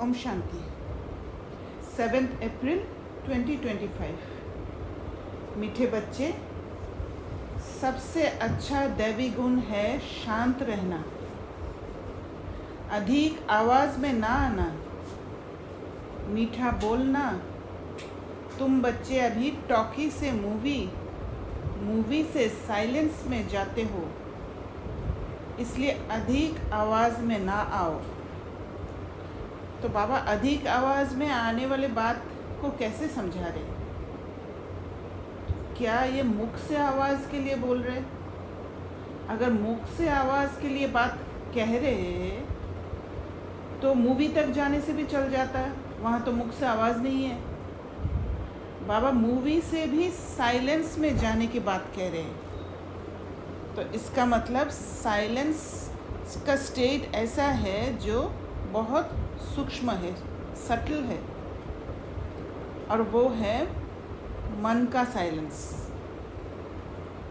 ओम शांति। 7 अप्रैल 2025। मीठे बच्चे, सबसे अच्छा दैवी गुण है शांत रहना, अधिक आवाज़ में ना आना, मीठा बोलना। तुम बच्चे अभी टॉकी से मूवी से साइलेंस में जाते हो, इसलिए अधिक आवाज़ में ना आओ। तो बाबा अधिक आवाज़ में आने वाले बात को कैसे समझा रहे? क्या ये मुख से आवाज़ के लिए बोल रहे? अगर मुख से आवाज़ के लिए बात कह रहे तो मूवी तक जाने से भी चल जाता है, वहाँ तो मुख से आवाज़ नहीं है। बाबा मूवी से भी साइलेंस में जाने की बात कह रहे हैं। तो इसका मतलब साइलेंस का स्टेट ऐसा है जो बहुत सूक्ष्म है, सटल है, और वो है मन का साइलेंस,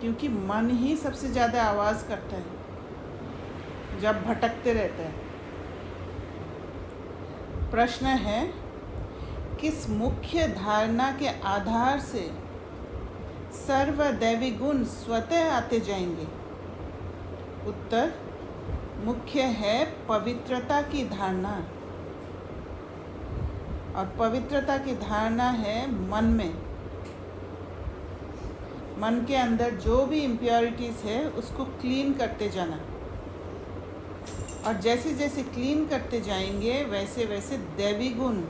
क्योंकि मन ही सबसे ज़्यादा आवाज़ करता है जब भटकते रहता है। प्रश्न है, किस मुख्य धारणा के आधार से सर्वदैवी गुण स्वतः आते जाएंगे? उत्तर, मुख्य है पवित्रता की धारणा, और पवित्रता की धारणा है मन में। मन के अंदर जो भी इम्प्योरिटीज़ है उसको क्लीन करते जाना, और जैसे जैसे क्लीन करते जाएंगे वैसे वैसे दैवी गुण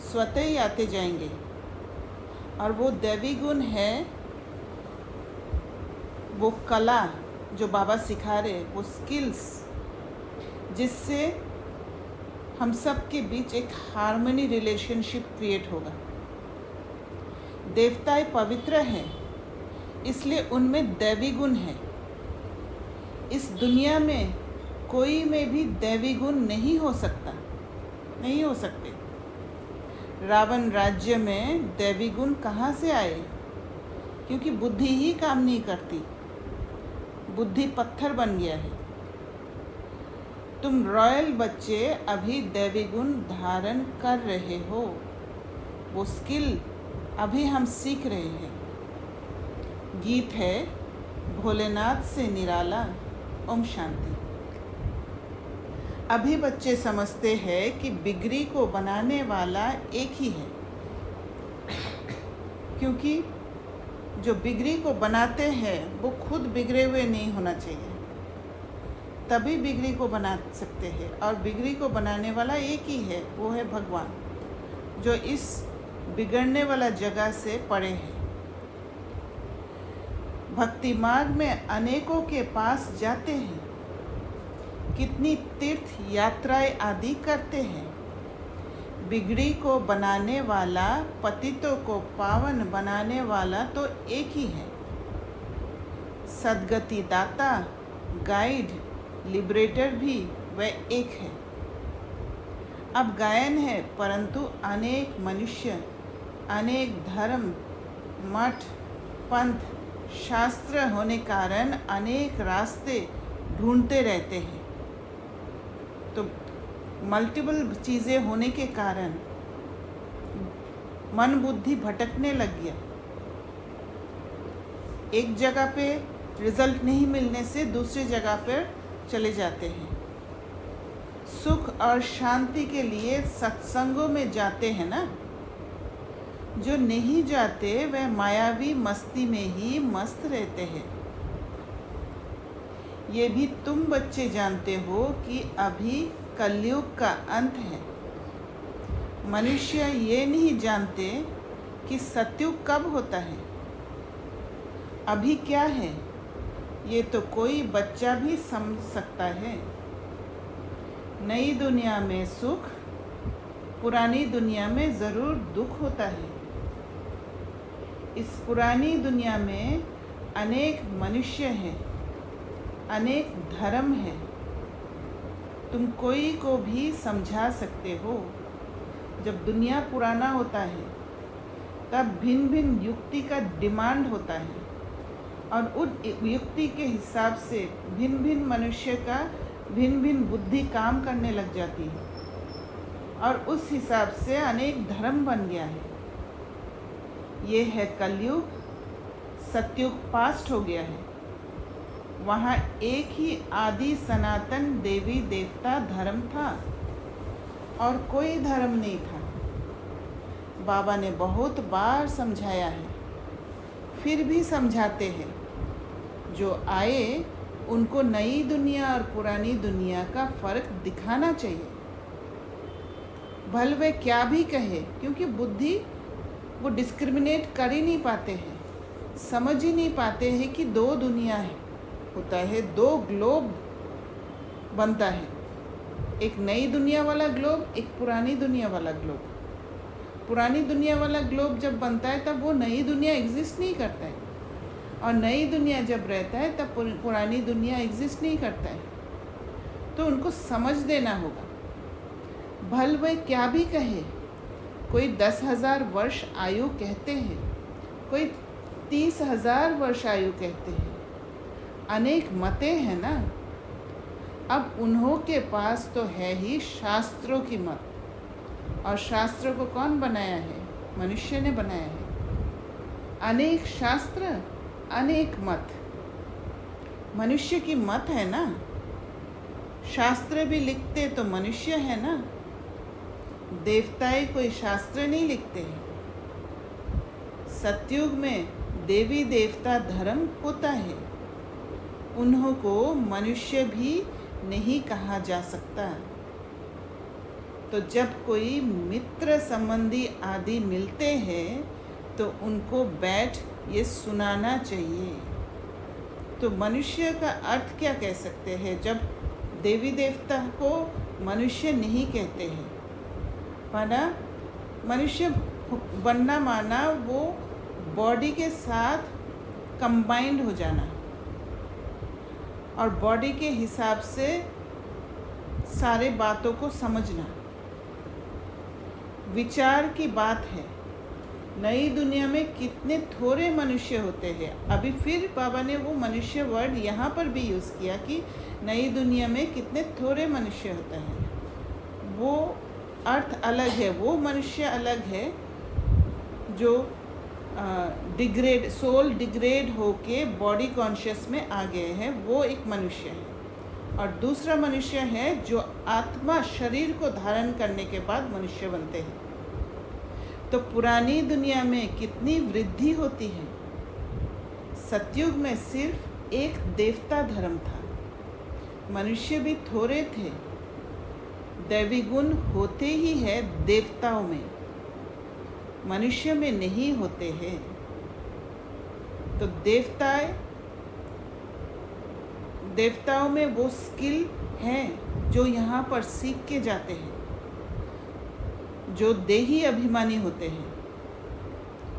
स्वतः ही आते जाएंगे। और वो दैवी गुण है वो कला जो बाबा सिखा रहे, वो स्किल्स, जिससे हम सब के बीच एक हार्मनी रिलेशनशिप क्रिएट होगा। देवताएं पवित्र हैं, इसलिए उनमें दैवी गुण है। इस दुनिया में कोई में भी दैवी गुण नहीं हो सकते। रावण राज्य में दैवी गुण कहाँ से आए? क्योंकि बुद्धि ही काम नहीं करती, बुद्धि पत्थर बन गया है। तुम रॉयल बच्चे अभी दैवी गुण धारण कर रहे हो, वो स्किल अभी हम सीख रहे हैं। गीत है, भोलेनाथ से निराला। ओम शांति। अभी बच्चे समझते हैं कि बिगड़ी को बनाने वाला एक ही है, क्योंकि जो बिगड़ी को बनाते हैं वो खुद बिगड़े हुए नहीं होना चाहिए, तभी बिगड़ी को बना सकते हैं। और बिगड़ी को बनाने वाला एक ही है, वो है भगवान, जो इस बिगड़ने वाला जगह से परे है। भक्ति मार्ग में अनेकों के पास जाते हैं, कितनी तीर्थ यात्राएं आदि करते हैं। बिगड़ी को बनाने वाला, पतितों को पावन बनाने वाला तो एक ही है। सद्गति दाता, गाइड, लिबरेटर भी वह एक है। अब गायन है, परंतु अनेक मनुष्य, अनेक धर्म, मठ, पंथ, शास्त्र होने कारण अनेक रास्ते ढूंढते रहते हैं। तो मल्टीपल चीज़ें होने के कारण मन बुद्धि भटकने लग गया। एक जगह पे रिजल्ट नहीं मिलने से दूसरी जगह पर चले जाते हैं। सुख और शांति के लिए सत्संगों में जाते हैं ना। जो नहीं जाते वह मायावी मस्ती में ही मस्त रहते हैं। ये भी तुम बच्चे जानते हो कि अभी कलयुग का अंत है। मनुष्य ये नहीं जानते कि सतयुग कब होता है। अभी क्या है ये तो कोई बच्चा भी समझ सकता है। नई दुनिया में सुख, पुरानी दुनिया में ज़रूर दुख होता है। इस पुरानी दुनिया में अनेक मनुष्य हैं, अनेक धर्म है। तुम कोई को भी समझा सकते हो। जब दुनिया पुराना होता है तब भिन्न भिन्न युक्ति का डिमांड होता है, और उन युक्ति के हिसाब से भिन्न भिन्न मनुष्य का भिन्न भिन्न बुद्धि काम करने लग जाती है। और उस हिसाब से अनेक धर्म बन गया है। ये है कलयुग, सतयुग पास्ट हो गया है। वहाँ एक ही आदि सनातन देवी देवता धर्म था और कोई धर्म नहीं था। बाबा ने बहुत बार समझाया है, फिर भी समझाते हैं। जो आए उनको नई दुनिया और पुरानी दुनिया का फ़र्क दिखाना चाहिए। भले वे क्या भी कहे, क्योंकि बुद्धि वो डिस्क्रिमिनेट कर ही नहीं पाते हैं, समझ ही नहीं पाते हैं कि दो दुनिया है होता है, दो ग्लोब बनता है, एक नई दुनिया वाला ग्लोब, एक पुरानी दुनिया वाला ग्लोब। पुरानी दुनिया वाला ग्लोब जब बनता है तब वो नई दुनिया एग्जिस्ट नहीं करता है, और नई दुनिया जब रहता है तब पुरानी दुनिया एग्जिस्ट नहीं करता है। तो उनको समझ देना होगा। भल वह क्या भी कहे, कोई 10,000 वर्ष आयु कहते हैं, कोई 30,000 वर्ष आयु कहते हैं, अनेक मतें हैं ना। अब उन्हों के पास तो है ही शास्त्रों की मत, और शास्त्रों को कौन बनाया है? मनुष्य ने बनाया है। अनेक शास्त्र, अनेक मत, मनुष्य की मत है ना। शास्त्र भी लिखते तो मनुष्य है ना, देवताएं कोई शास्त्र नहीं लिखते हैं। सतयुग में देवी देवता धर्म होता है, उन्हों को मनुष्य भी नहीं कहा जा सकता। तो जब कोई मित्र संबंधी आदि मिलते हैं तो उनको बैठ ये सुनाना चाहिए। तो मनुष्य का अर्थ क्या कह सकते हैं? जब देवी देवता को मनुष्य नहीं कहते हैं, माना मनुष्य बनना माना वो बॉडी के साथ कंबाइंड हो जाना और बॉडी के हिसाब से सारे बातों को समझना। विचार की बात है। नई दुनिया में कितने थोड़े मनुष्य होते हैं। अभी फिर बाबा ने वो मनुष्य वर्ड यहाँ पर भी यूज़ किया कि नई दुनिया में कितने थोड़े मनुष्य होते हैं। वो अर्थ अलग है, वो मनुष्य अलग है जो सोल डिग्रेड होके बॉडी कॉन्शियस में आ गए हैं, वो एक मनुष्य है। और दूसरा मनुष्य है जो आत्मा शरीर को धारण करने के बाद मनुष्य बनते हैं। तो पुरानी दुनिया में कितनी वृद्धि होती है। सतयुग में सिर्फ एक देवता धर्म था, मनुष्य भी थोड़े थे। दैवी गुण होते ही है देवताओं में, मनुष्य में नहीं होते हैं। तो देवताओं में वो स्किल है जो यहाँ पर सीख के जाते हैं, जो देही अभिमानी होते हैं,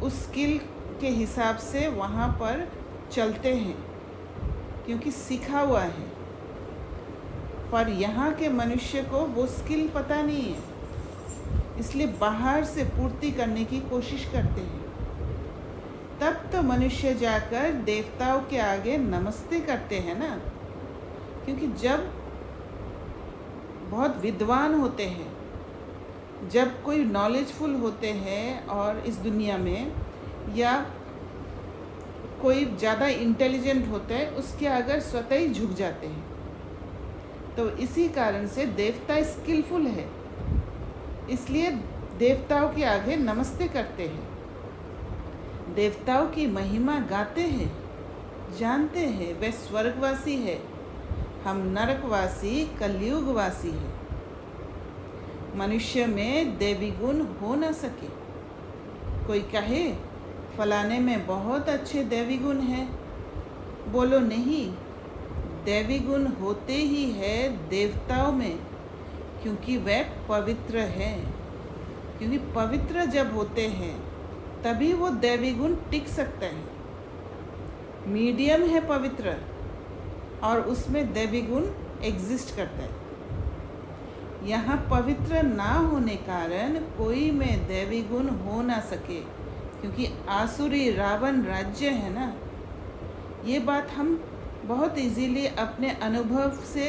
उस स्किल के हिसाब से वहाँ पर चलते हैं क्योंकि सीखा हुआ है। पर यहाँ के मनुष्य को वो स्किल पता नहीं है, इसलिए बाहर से पूर्ति करने की कोशिश करते हैं। तब तो मनुष्य जाकर देवताओं के आगे नमस्ते करते हैं ना, क्योंकि जब बहुत विद्वान होते हैं, जब कोई नॉलेजफुल होते हैं और इस दुनिया में, या कोई ज़्यादा इंटेलिजेंट होता है, उसके आगे स्वतः ही झुक जाते हैं। तो इसी कारण से देवता स्किलफुल है, इसलिए देवताओं के आगे नमस्ते करते हैं, देवताओं की महिमा गाते हैं, जानते हैं वे स्वर्गवासी है, हम नरकवासी कलयुगवासी है। मनुष्य में देवी गुण हो न सके। कोई कहे फलाने में बहुत अच्छे देवी गुण हैं, बोलो नहीं, देवी गुण होते ही है देवताओं में, क्योंकि वे पवित्र हैं। क्योंकि पवित्र जब होते हैं तभी वो देवी गुण टिक सकता है। मीडियम है पवित्र और उसमें देवी गुण एग्जिस्ट करता है। यहाँ पवित्र ना होने कारण कोई में देवी गुण हो ना सके, क्योंकि आसुरी रावण राज्य है ना। ये बात हम बहुत इजीली अपने अनुभव से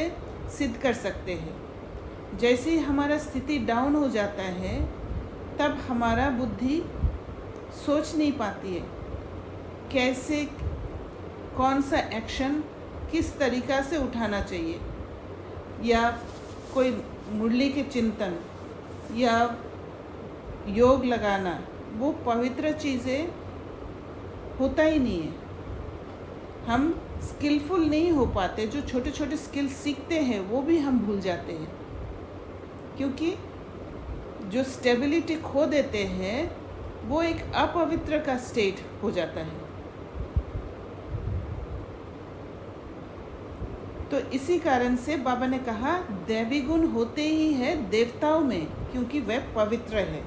सिद्ध कर सकते हैं। जैसे ही हमारा स्थिति डाउन हो जाता है तब हमारा बुद्धि सोच नहीं पाती है कैसे, कौन सा एक्शन किस तरीक़ा से उठाना चाहिए, या कोई मुरली के चिंतन या योग लगाना, वो पवित्र चीज़ें होता ही नहीं है। हम स्किलफुल नहीं हो पाते, जो छोटे छोटे स्किल सीखते हैं वो भी हम भूल जाते हैं, क्योंकि जो स्टेबिलिटी खो देते हैं वो एक अपवित्र का स्टेट हो जाता है। तो इसी कारण से बाबा ने कहा दैवी गुण होते ही है देवताओं में, क्योंकि वह पवित्र है।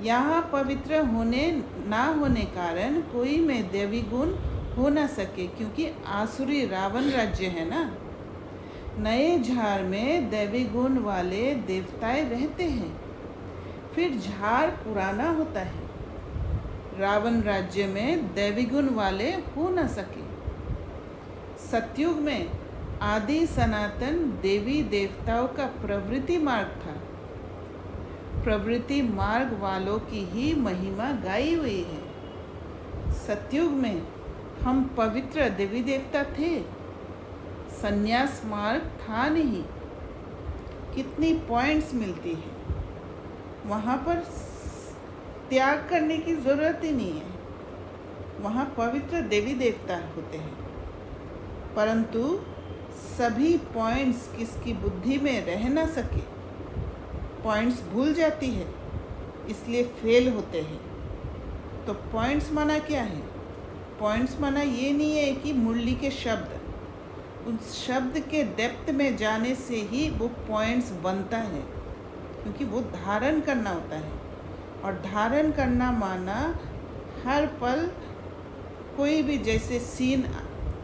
यहाँ पवित्र होने ना होने कारण कोई में दैवी गुण हो ना सके, क्योंकि आसुरी रावण राज्य है ना। नए झाड़ में दैवी गुण वाले देवताएं रहते हैं, फिर झाड़ पुराना होता है। रावण राज्य में दैवी गुण वाले हो ना सके। सतयुग में आदि सनातन देवी देवताओं का प्रवृत्ति मार्ग था। प्रवृत्ति मार्ग वालों की ही महिमा गाई हुई है। सतयुग में हम पवित्र देवी देवता थे, संन्यास मार्ग था नहीं। कितनी पॉइंट्स मिलती है, वहाँ पर त्याग करने की ज़रूरत ही नहीं है, वहाँ पवित्र देवी देवता होते हैं। परंतु सभी पॉइंट्स किसकी बुद्धि में रह ना सके, पॉइंट्स भूल जाती है, इसलिए फेल होते हैं। तो पॉइंट्स माना क्या है? पॉइंट्स माना ये नहीं है कि मुरली के शब्द, उस शब्द के डेप्थ में जाने से ही वो पॉइंट्स बनता है, क्योंकि वो धारण करना होता है। और धारण करना माना हर पल कोई भी जैसे सीन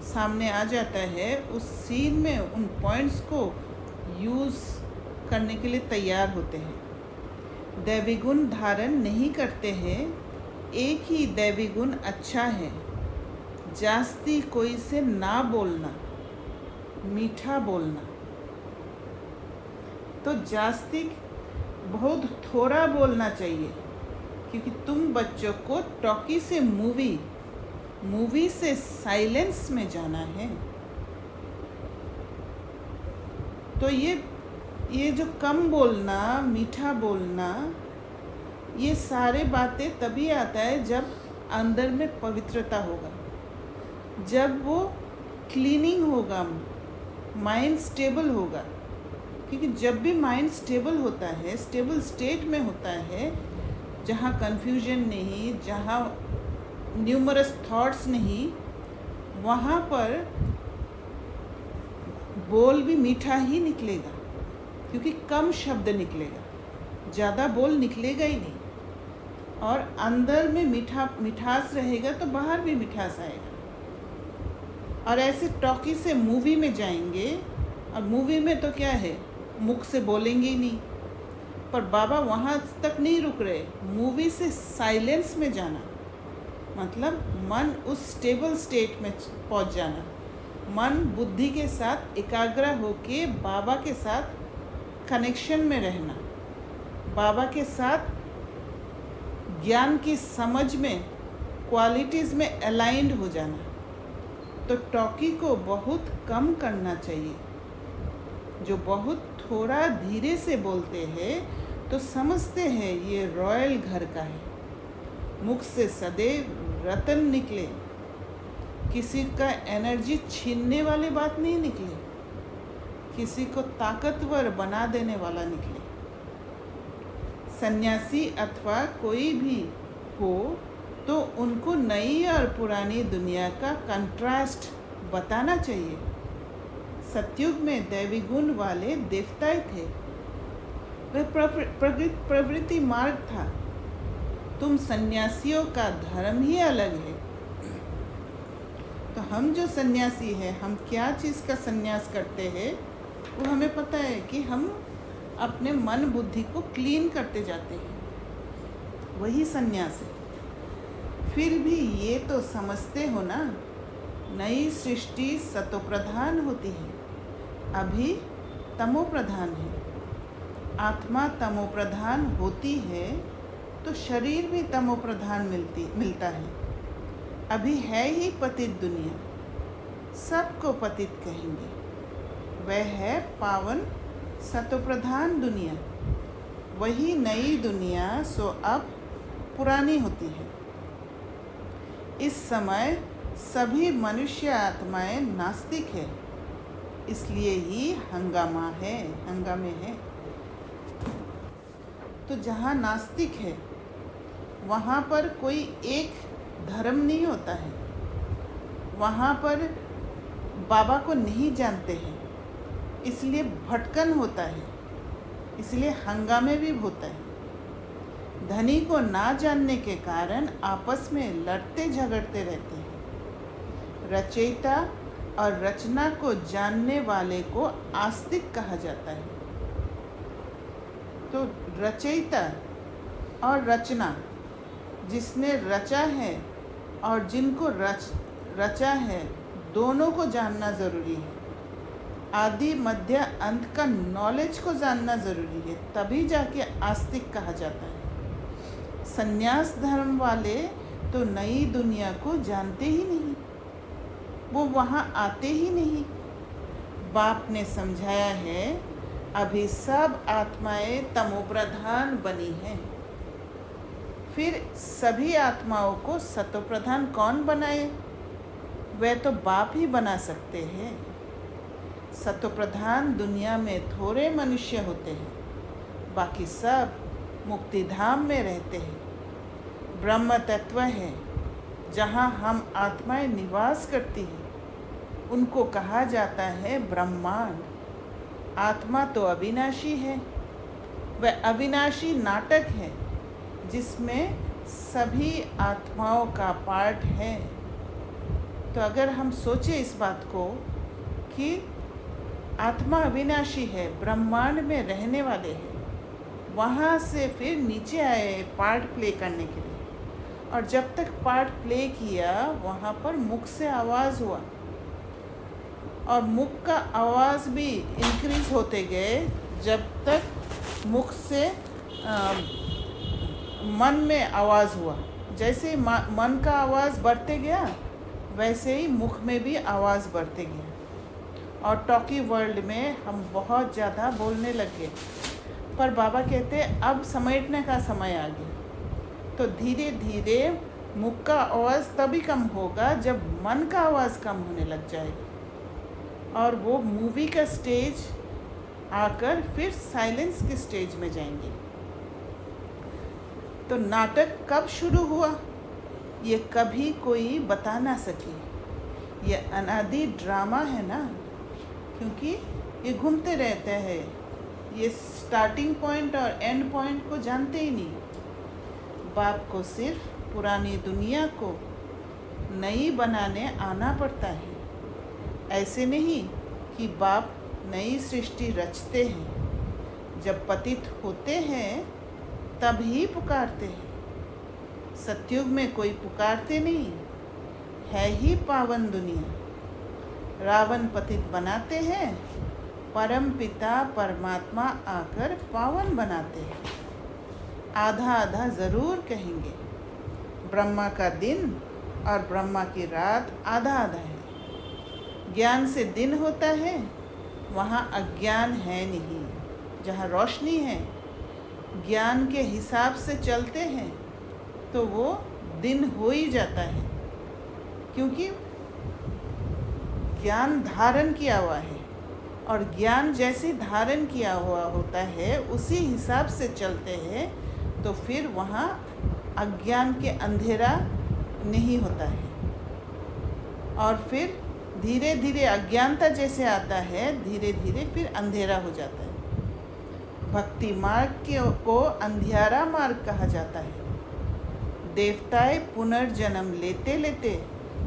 सामने आ जाता है, उस सीन में उन पॉइंट्स को यूज़ करने के लिए तैयार होते हैं। दैवी गुण धारण नहीं करते हैं, एक ही दैवी गुण अच्छा है, जास्ती कोई से ना बोलना, मीठा बोलना। तो जास्ती बहुत थोड़ा बोलना चाहिए, क्योंकि तुम बच्चों को टॉकी से मूवी से साइलेंस में जाना है। तो ये जो कम बोलना, मीठा बोलना, ये सारे बातें तभी आता है जब अंदर में पवित्रता होगा, जब वो क्लीनिंग होगा, माइंड स्टेबल होगा। क्योंकि जब भी माइंड स्टेबल होता है, स्टेबल स्टेट में होता है, जहाँ कन्फ्यूजन नहीं, जहाँ न्यूमरस थॉट्स नहीं, वहाँ पर बोल भी मीठा ही निकलेगा, क्योंकि कम शब्द निकलेगा, ज़्यादा बोल निकलेगा ही नहीं। और अंदर में मिठास रहेगा तो बाहर भी मिठास आएगा। और ऐसे टॉकी से मूवी में जाएंगे, और मूवी में तो क्या है, मुख से बोलेंगे ही नहीं। पर बाबा वहाँ तक नहीं रुक रहे, मूवी से साइलेंस में जाना, मतलब मन उस स्टेबल स्टेट में पहुँच जाना, मन बुद्धि के साथ एकाग्र होके बाबा के साथ कनेक्शन में रहना, बाबा के साथ ज्ञान की समझ में, क्वालिटीज़ में अलाइंड हो जाना। तो टॉकी को बहुत कम करना चाहिए। जो बहुत थोड़ा धीरे से बोलते हैं तो समझते हैं ये रॉयल घर का है, मुख से सदैव रतन निकले, किसी का एनर्जी छीनने वाली बात नहीं निकले, किसी को ताकतवर बना देने वाला निकले। सन्यासी अथवा कोई भी हो तो उनको नई और पुरानी दुनिया का कंट्रास्ट बताना चाहिए। सतयुग में दैवी गुण वाले देवताएं थे, वह प्रवृत्ति मार्ग था। तुम सन्यासियों का धर्म ही अलग है। तो हम जो सन्यासी हैं, हम क्या चीज़ का सन्यास करते हैं, वो हमें पता है कि हम अपने मन बुद्धि को क्लीन करते जाते हैं, वही सन्यास है। फिर भी ये तो समझते हो ना, नई सृष्टि सतो प्रधान होती है, अभी तमो प्रधान है। आत्मा तमोप्रधान होती है तो शरीर भी तमोप्रधान मिलता है। अभी है ही पतित दुनिया, सबको पतित कहेंगे। वह है पावन सतोप्रधान दुनिया। वही नई दुनिया सो अब पुरानी होती है। इस समय सभी मनुष्य आत्माएं नास्तिक है, इसलिए ही हंगामे है। तो जहाँ नास्तिक है वहाँ पर कोई एक धर्म नहीं होता है, वहाँ पर बाबा को नहीं जानते हैं, इसलिए भटकन होता है, इसलिए हंगामे भी होता है। धनी को ना जानने के कारण आपस में लड़ते झगड़ते रहते हैं। रचयिता और रचना को जानने वाले को आस्तिक कहा जाता है। तो रचयिता और रचना, जिसने रचा है और जिनको रचा है, दोनों को जानना ज़रूरी है। आदि मध्य अंत का नॉलेज को जानना ज़रूरी है, तभी जाके आस्तिक कहा जाता है। संन्यास धर्म वाले तो नई दुनिया को जानते ही नहीं, वो वहाँ आते ही नहीं। बाप ने समझाया है, अभी सब आत्माएं तमोप्रधान बनी हैं। फिर सभी आत्माओं को सतोप्रधान कौन बनाए? वह तो बाप ही बना सकते हैं। सतोप्रधान दुनिया में थोड़े मनुष्य होते हैं, बाकी सब मुक्ति धाम में रहते हैं। ब्रह्म तत्व है जहाँ हम आत्माएं निवास करती हैं, उनको कहा जाता है ब्रह्मांड। आत्मा तो अविनाशी है, वह अविनाशी नाटक है जिसमें सभी आत्माओं का पार्ट है। तो अगर हम सोचें इस बात को कि आत्मा अविनाशी है, ब्रह्मांड में रहने वाले हैं, वहाँ से फिर नीचे आए पार्ट प्ले करने के लिए, और जब तक पार्ट प्ले किया वहाँ पर मुख से आवाज़ हुआ, और मुख का आवाज़ भी इंक्रीज़ होते गए जब तक मुख से मन में आवाज़ हुआ। जैसे ही मन का आवाज़ बढ़ते गया, वैसे ही मुख में भी आवाज़ बढ़ते गया। और टॉकी वर्ल्ड में हम बहुत ज़्यादा बोलने लग गए, पर बाबा कहते अब समेटने का समय आ गया। तो धीरे धीरे मुख का आवाज़ तभी कम होगा जब मन का आवाज़ कम होने लग जाएगा, और वो मूवी का स्टेज आकर फिर साइलेंस के स्टेज में जाएंगे। तो नाटक कब शुरू हुआ ये कभी कोई बता ना सके। ये अनादि ड्रामा है ना, क्योंकि ये घूमते रहते हैं, ये स्टार्टिंग पॉइंट और एंड पॉइंट को जानते ही नहीं। बाप को सिर्फ पुरानी दुनिया को नई बनाने आना पड़ता है। ऐसे नहीं कि बाप नई सृष्टि रचते हैं, जब पतित होते हैं तब ही पुकारते हैं। सतयुग में कोई पुकारते नहीं, है ही पावन दुनिया। रावण पतित बनाते हैं, परम पिता परमात्मा आकर पावन बनाते हैं। आधा आधा ज़रूर कहेंगे, ब्रह्मा का दिन और ब्रह्मा की रात आधा आधा है। ज्ञान से दिन होता है, वहाँ अज्ञान है नहीं। जहाँ रोशनी है, ज्ञान के हिसाब से चलते हैं तो वो दिन हो ही जाता है, क्योंकि ज्ञान धारण किया हुआ है, और ज्ञान जैसे धारण किया हुआ होता है उसी हिसाब से चलते हैं, तो फिर वहाँ अज्ञान के अंधेरा नहीं होता है। और फिर धीरे धीरे अज्ञानता जैसे आता है, धीरे धीरे फिर अंधेरा हो जाता है। भक्ति मार्ग को अंधियारा मार्ग कहा जाता है। देवताएं पुनर्जन्म लेते लेते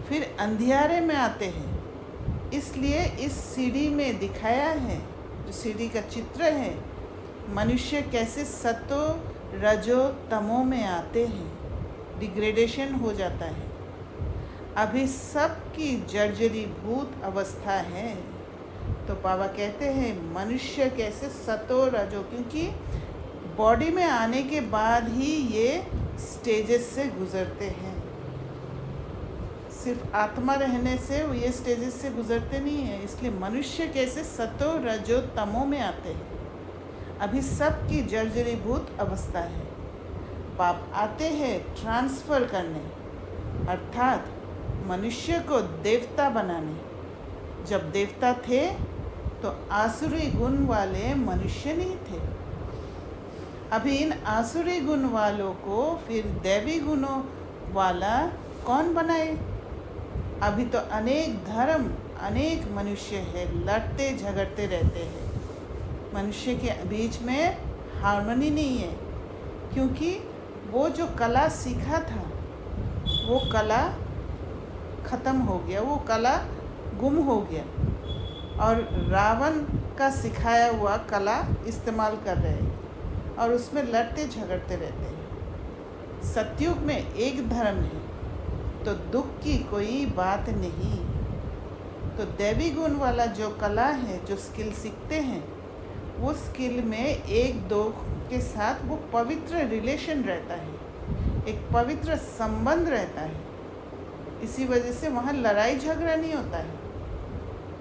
फिर अंधियारे में आते हैं। इसलिए इस सीढ़ी में दिखाया है, जो सीढ़ी का चित्र है, मनुष्य कैसे सतो रजो तमो में आते हैं, डिग्रेडेशन हो जाता है। अभी सबकी जर्जरी भूत अवस्था है, तो बाबा कहते हैं मनुष्य कैसे सतो रजो, क्योंकि बॉडी में आने के बाद ही ये स्टेजेस से गुजरते हैं। सिर्फ आत्मा रहने से वो ये स्टेजेस से गुजरते नहीं हैं। इसलिए मनुष्य कैसे सतो रजो तमो में आते हैं। अभी सबकी जर्जरीभूत अवस्था है। बाप आते हैं ट्रांसफ़र करने, अर्थात मनुष्य को देवता बनाने। जब देवता थे तो आसुरी गुण वाले मनुष्य नहीं थे। अभी इन आसुरी गुण वालों को फिर दैवी गुणों वाला कौन बनाए? अभी तो अनेक धर्म, अनेक मनुष्य है, लड़ते झगड़ते रहते हैं। मनुष्य के बीच में हार्मनी नहीं है, क्योंकि वो जो कला सीखा था वो कला ख़त्म हो गया, वो कला गुम हो गया, और रावण का सिखाया हुआ कला इस्तेमाल कर रहे हैं और उसमें लड़ते झगड़ते रहते हैं। सतयुग में एक धर्म है तो दुख की कोई बात नहीं। तो दैवी गुण वाला जो कला है, जो स्किल सीखते हैं, वो स्किल में एक दो के साथ वो पवित्र रिलेशन रहता है, एक पवित्र संबंध रहता है। इसी वजह से वहाँ लड़ाई झगड़ा नहीं होता है।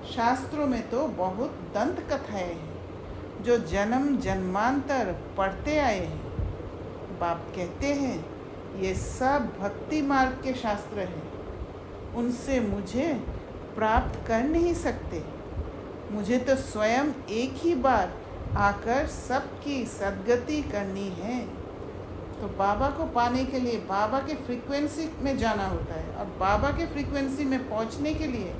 शास्त्रों में तो बहुत दंत कथाएं हैं जो जन्म जन्मांतर पढ़ते आए हैं। बाप कहते हैं ये सब भक्ति मार्ग के शास्त्र हैं, उनसे मुझे प्राप्त कर नहीं सकते। मुझे तो स्वयं एक ही बार आकर सबकी सद्गति करनी है। तो बाबा को पाने के लिए बाबा के फ्रीक्वेंसी में जाना होता है, और बाबा के फ्रीक्वेंसी में पहुंचने के लिए,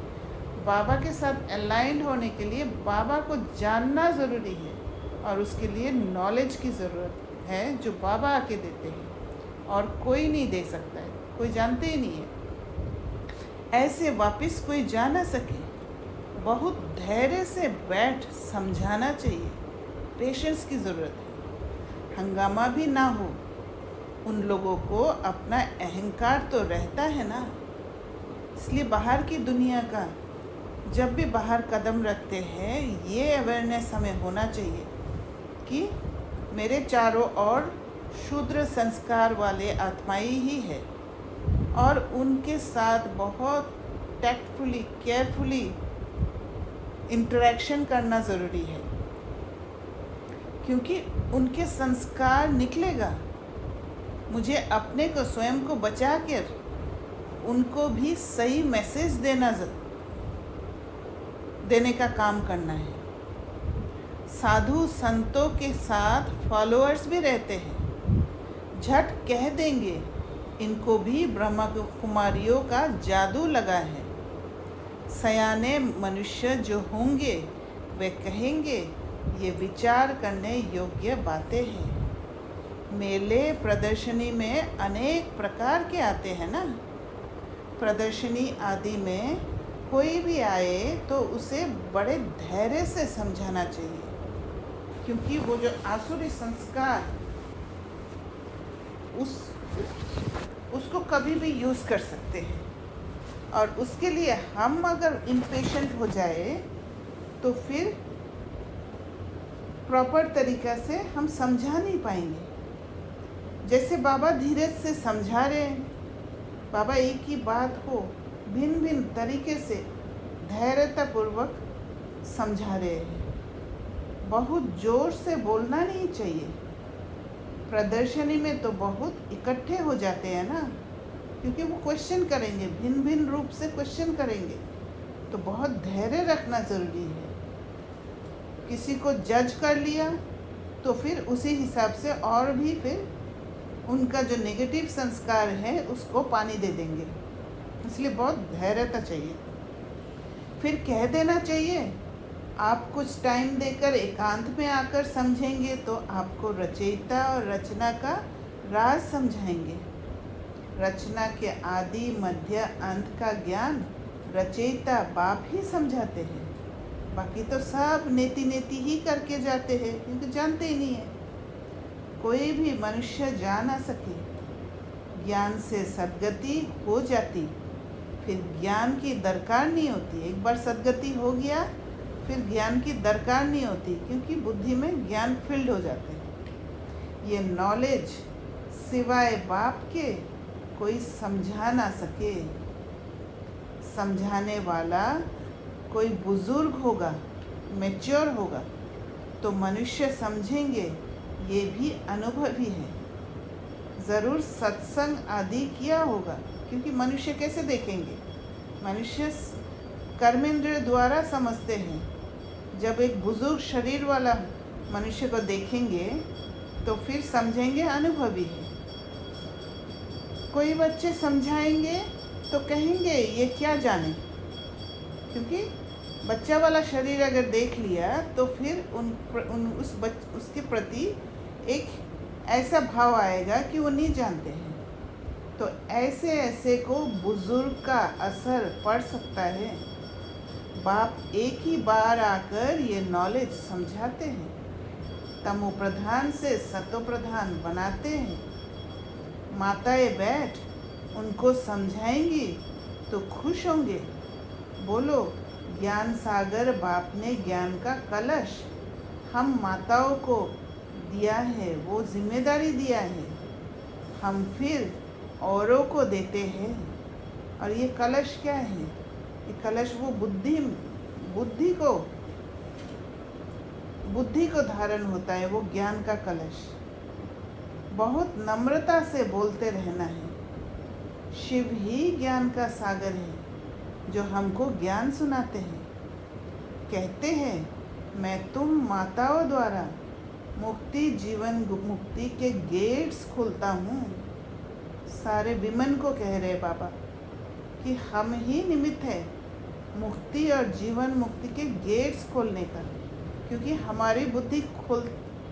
बाबा के साथ अलाइंड होने के लिए बाबा को जानना ज़रूरी है, और उसके लिए नॉलेज की ज़रूरत है जो बाबा आके देते हैं, और कोई नहीं दे सकता है, कोई जानते ही नहीं है। ऐसे वापस कोई जा ना सके। बहुत धैर्य से बैठ समझाना चाहिए, पेशेंस की ज़रूरत है। हंगामा भी ना हो। उन लोगों को अपना अहंकार तो रहता है ना, इसलिए बाहर की दुनिया का जब भी बाहर कदम रखते हैं ये अवेयरनेस हमें होना चाहिए कि मेरे चारों ओर शूद्र संस्कार वाले आत्माएं ही है, और उनके साथ बहुत टैक्टफुली, केयरफुली इंटरेक्शन करना ज़रूरी है, क्योंकि उनके संस्कार निकलेगा। मुझे अपने को, स्वयं को बचा कर उनको भी सही मैसेज देने का काम करना है। साधु संतों के साथ फॉलोअर्स भी रहते हैं, झट कह देंगे इनको भी ब्रह्मा कुमारियों का जादू लगा है। सयाने मनुष्य जो होंगे वे कहेंगे ये विचार करने योग्य बातें हैं। मेले प्रदर्शनी में अनेक प्रकार के आते हैं ना। प्रदर्शनी आदि में कोई भी आए तो उसे बड़े धैर्य से समझाना चाहिए, क्योंकि वो जो आसुरी संस्कार उसको कभी भी यूज़ कर सकते हैं, और उसके लिए हम अगर इम्पेशेंट हो जाए तो फिर प्रॉपर तरीक़ा से हम समझा नहीं पाएंगे। जैसे बाबा धीरज से समझा रहे हैं, बाबा एक ही बात को भिन्न भिन्न तरीके से धैर्यतापूर्वक समझा रहे हैं। बहुत ज़ोर से बोलना नहीं चाहिए। प्रदर्शनी में तो बहुत इकट्ठे हो जाते हैं ना, क्योंकि वो क्वेश्चन करेंगे, भिन्न भिन्न रूप से क्वेश्चन करेंगे, तो बहुत धैर्य रखना ज़रूरी है। किसी को जज कर लिया तो फिर उसी हिसाब से और भी फिर उनका जो नेगेटिव संस्कार है उसको पानी दे देंगे। इसलिए बहुत धैर्यता चाहिए। फिर कह देना चाहिए। आप कुछ टाइम देकर एकांत में आकर समझेंगे तो आपको रचयिता और रचना का राज समझाएंगे। रचना के आदि मध्य अंत का ज्ञान रचयिता बाप ही समझाते हैं। बाकी तो सब नेति नेति ही करके जाते हैं, क्योंकि जानते ही नहीं है। कोई भी मनुष्य जा ना सके। ज्ञान से सद्गति हो जाती, फिर ज्ञान की दरकार नहीं होती। एक बार सद्गति हो गया फिर ज्ञान की दरकार नहीं होती, क्योंकि बुद्धि में ज्ञान फिल्ड हो जाते हैं। ये नॉलेज सिवाय बाप के कोई समझा ना सके। समझाने वाला कोई बुजुर्ग होगा, मैच्योर होगा, तो मनुष्य समझेंगे ये भी अनुभवी है। ज़रूर सत्संग आदि किया होगा, क्योंकि मनुष्य कैसे देखेंगे? मनुष्य कर्मेंद्रिय द्वारा समझते हैं। जब एक बुजुर्ग शरीर वाला मनुष्य को देखेंगे तो फिर समझेंगे अनुभवी है। कोई बच्चे समझाएंगे तो कहेंगे ये क्या जाने, क्योंकि बच्चा वाला शरीर अगर देख लिया तो फिर उसके प्रति एक ऐसा भाव आएगा कि वो नहीं जानते हैं। तो ऐसे ऐसे को बुजुर्ग का असर पड़ सकता है। बाप एक ही बार आकर ये नॉलेज समझाते हैं, तमो प्रधान से सतो प्रधान बनाते हैं। माताएं बैठ उनको समझाएंगी तो खुश होंगे। बोलो, ज्ञान सागर बाप ने ज्ञान का कलश हम माताओं को दिया है, वो जिम्मेदारी दिया है, हम फिर औरों को देते हैं। और ये कलश क्या है? ये कलश वो बुद्धि को धारण होता है, वो ज्ञान का कलश। बहुत नम्रता से बोलते रहना है। शिव ही ज्ञान का सागर है जो हमको ज्ञान सुनाते हैं। कहते हैं, मैं तुम माताओं द्वारा मुक्ति जीवन मुक्ति के गेट्स खोलता हूँ। सारे विमन को कह रहे बाबा कि हम ही निमित्त है मुक्ति और जीवन मुक्ति के गेट्स खोलने का, क्योंकि हमारी बुद्धि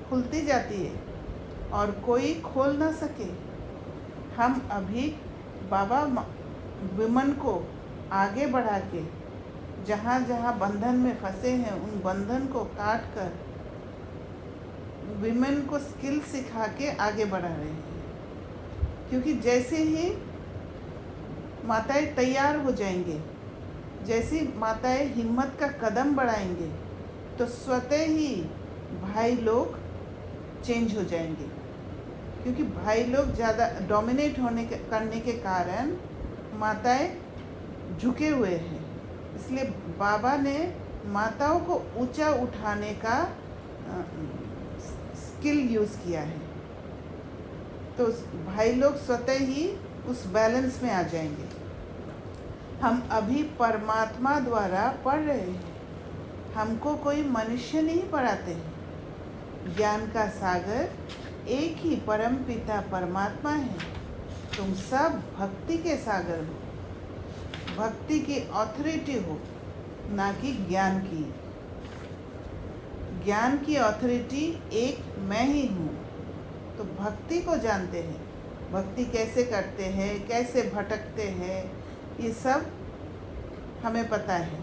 खुलती जाती है और कोई खोल ना सके। हम अभी बाबा विमन को आगे बढ़ा के जहाँ जहाँ बंधन में फंसे हैं उन बंधन को काट कर विमेन को स्किल सिखा के आगे बढ़ा रहे हैं। क्योंकि जैसे ही माताएं तैयार हो जाएंगे, जैसी माताएं हिम्मत का कदम बढ़ाएंगे, तो स्वतः ही भाई लोग चेंज हो जाएंगे। क्योंकि भाई लोग ज़्यादा डोमिनेट करने के कारण माताएं झुके हुए हैं। इसलिए बाबा ने माताओं को ऊंचा उठाने का स्किल यूज़ किया है, तो भाई लोग स्वतः ही उस बैलेंस में आ जाएंगे। हम अभी परमात्मा द्वारा पढ़ रहे हैं, हमको कोई मनुष्य नहीं पढ़ाते हैं। ज्ञान का सागर एक ही परम पिता परमात्मा है। तुम सब भक्ति के सागर हो, भक्ति की ऑथोरिटी हो, ना कि ज्ञान की। ज्ञान की ऑथोरिटी एक मैं ही हूँ। तो भक्ति को जानते हैं, भक्ति कैसे करते हैं, कैसे भटकते हैं, ये सब हमें पता है।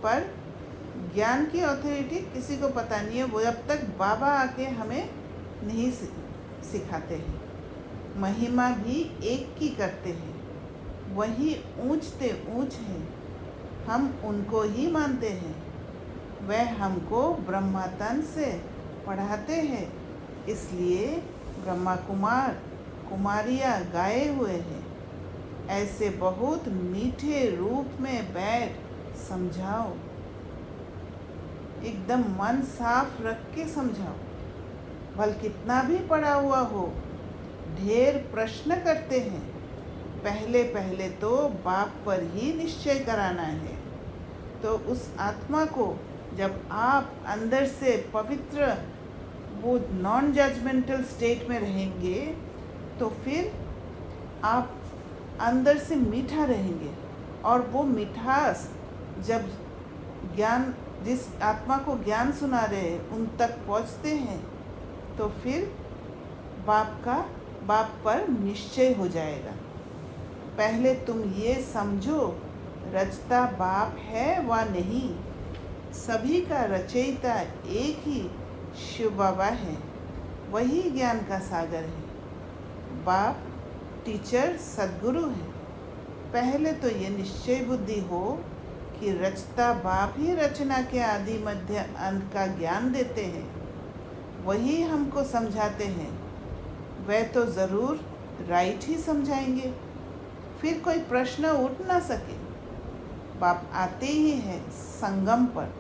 पर ज्ञान की ऑथोरिटी किसी को पता नहीं है, वो जब तक बाबा आके हमें नहीं सिखाते हैं। महिमा भी एक की करते हैं, वही ऊंचते ऊंच है, हम उनको ही मानते हैं। वह हमको ब्रह्मा तन से पढ़ाते हैं, इसलिए ब्रह्मा कुमार कुमारियाँ गाए हुए हैं। ऐसे बहुत मीठे रूप में बैठ समझाओ, एकदम मन साफ रख के समझाओ। भल कितना भी पढ़ा हुआ हो, ढेर प्रश्न करते हैं। पहले पहले तो बाप पर ही निश्चय कराना है। तो उस आत्मा को जब आप अंदर से पवित्र वो नॉन जजमेंटल स्टेट में रहेंगे, तो फिर आप अंदर से मीठा रहेंगे। और वो मिठास जब ज्ञान, जिस आत्मा को ज्ञान सुना रहे हैं उन तक पहुंचते हैं, तो फिर बाप पर निश्चय हो जाएगा। पहले तुम ये समझो, रचता बाप है व नहीं, सभी का रचयिता एक ही शिव बाबा है, वही ज्ञान का सागर है। बाप टीचर सद्गुरु है। पहले तो ये निश्चय बुद्धि हो कि रचता बाप ही रचना के आदि मध्य अंत का ज्ञान देते हैं, वही हमको समझाते हैं। वह तो ज़रूर राइट ही समझाएंगे, फिर कोई प्रश्न उठ ना सके। बाप आते ही हैं संगम पर,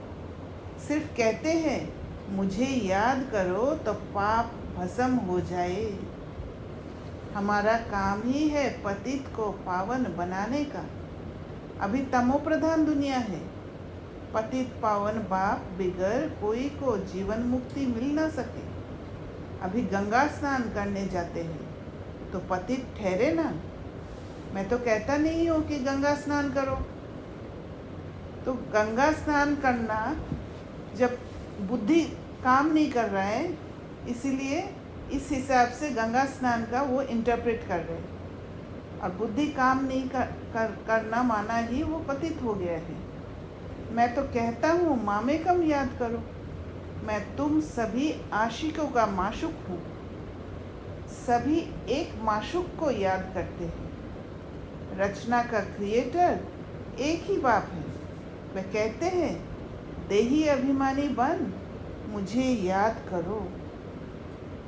सिर्फ कहते हैं मुझे याद करो तो पाप भस्म हो जाए। हमारा काम ही है पतित को पावन बनाने का। अभी तमो प्रधान दुनिया है। पतित पावन बाप बिगर कोई को जीवन मुक्ति मिल ना सके। अभी गंगा स्नान करने जाते हैं तो पतित ठहरे ना। मैं तो कहता नहीं हूँ कि गंगा स्नान करो। तो गंगा स्नान करना, जब बुद्धि काम नहीं कर रहा है, इसीलिए इस हिसाब से गंगा स्नान का वो इंटरप्रेट कर रहे हैं, और बुद्धि काम नहीं करना माना ही वो पतित हो गया है। मैं तो कहता हूँ मामेकम याद करो। मैं तुम सभी आशिकों का माशुक हूँ। सभी एक माशुक को याद करते हैं। रचना का क्रिएटर एक ही बाप है। वे कहते हैं देही अभिमानी बन मुझे याद करो।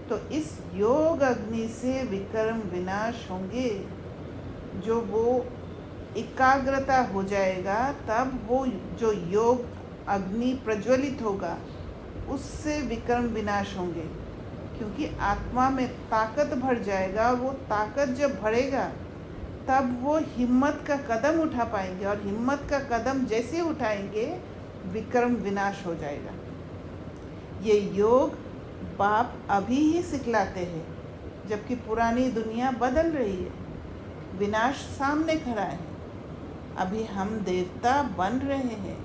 तो इस योग अग्नि से विकर्म विनाश होंगे। जो वो एकाग्रता हो जाएगा, तब वो जो योग अग्नि प्रज्वलित होगा, उससे विकर्म विनाश होंगे। क्योंकि आत्मा में ताकत भर जाएगा। वो ताकत जब भरेगा तब वो हिम्मत का कदम उठा पाएंगे, और हिम्मत का कदम जैसे उठाएंगे विक्रम विनाश हो जाएगा। ये योग बाप अभी ही सिखलाते हैं, जबकि पुरानी दुनिया बदल रही है। विनाश सामने खड़ा है। अभी हम देवता बन रहे हैं।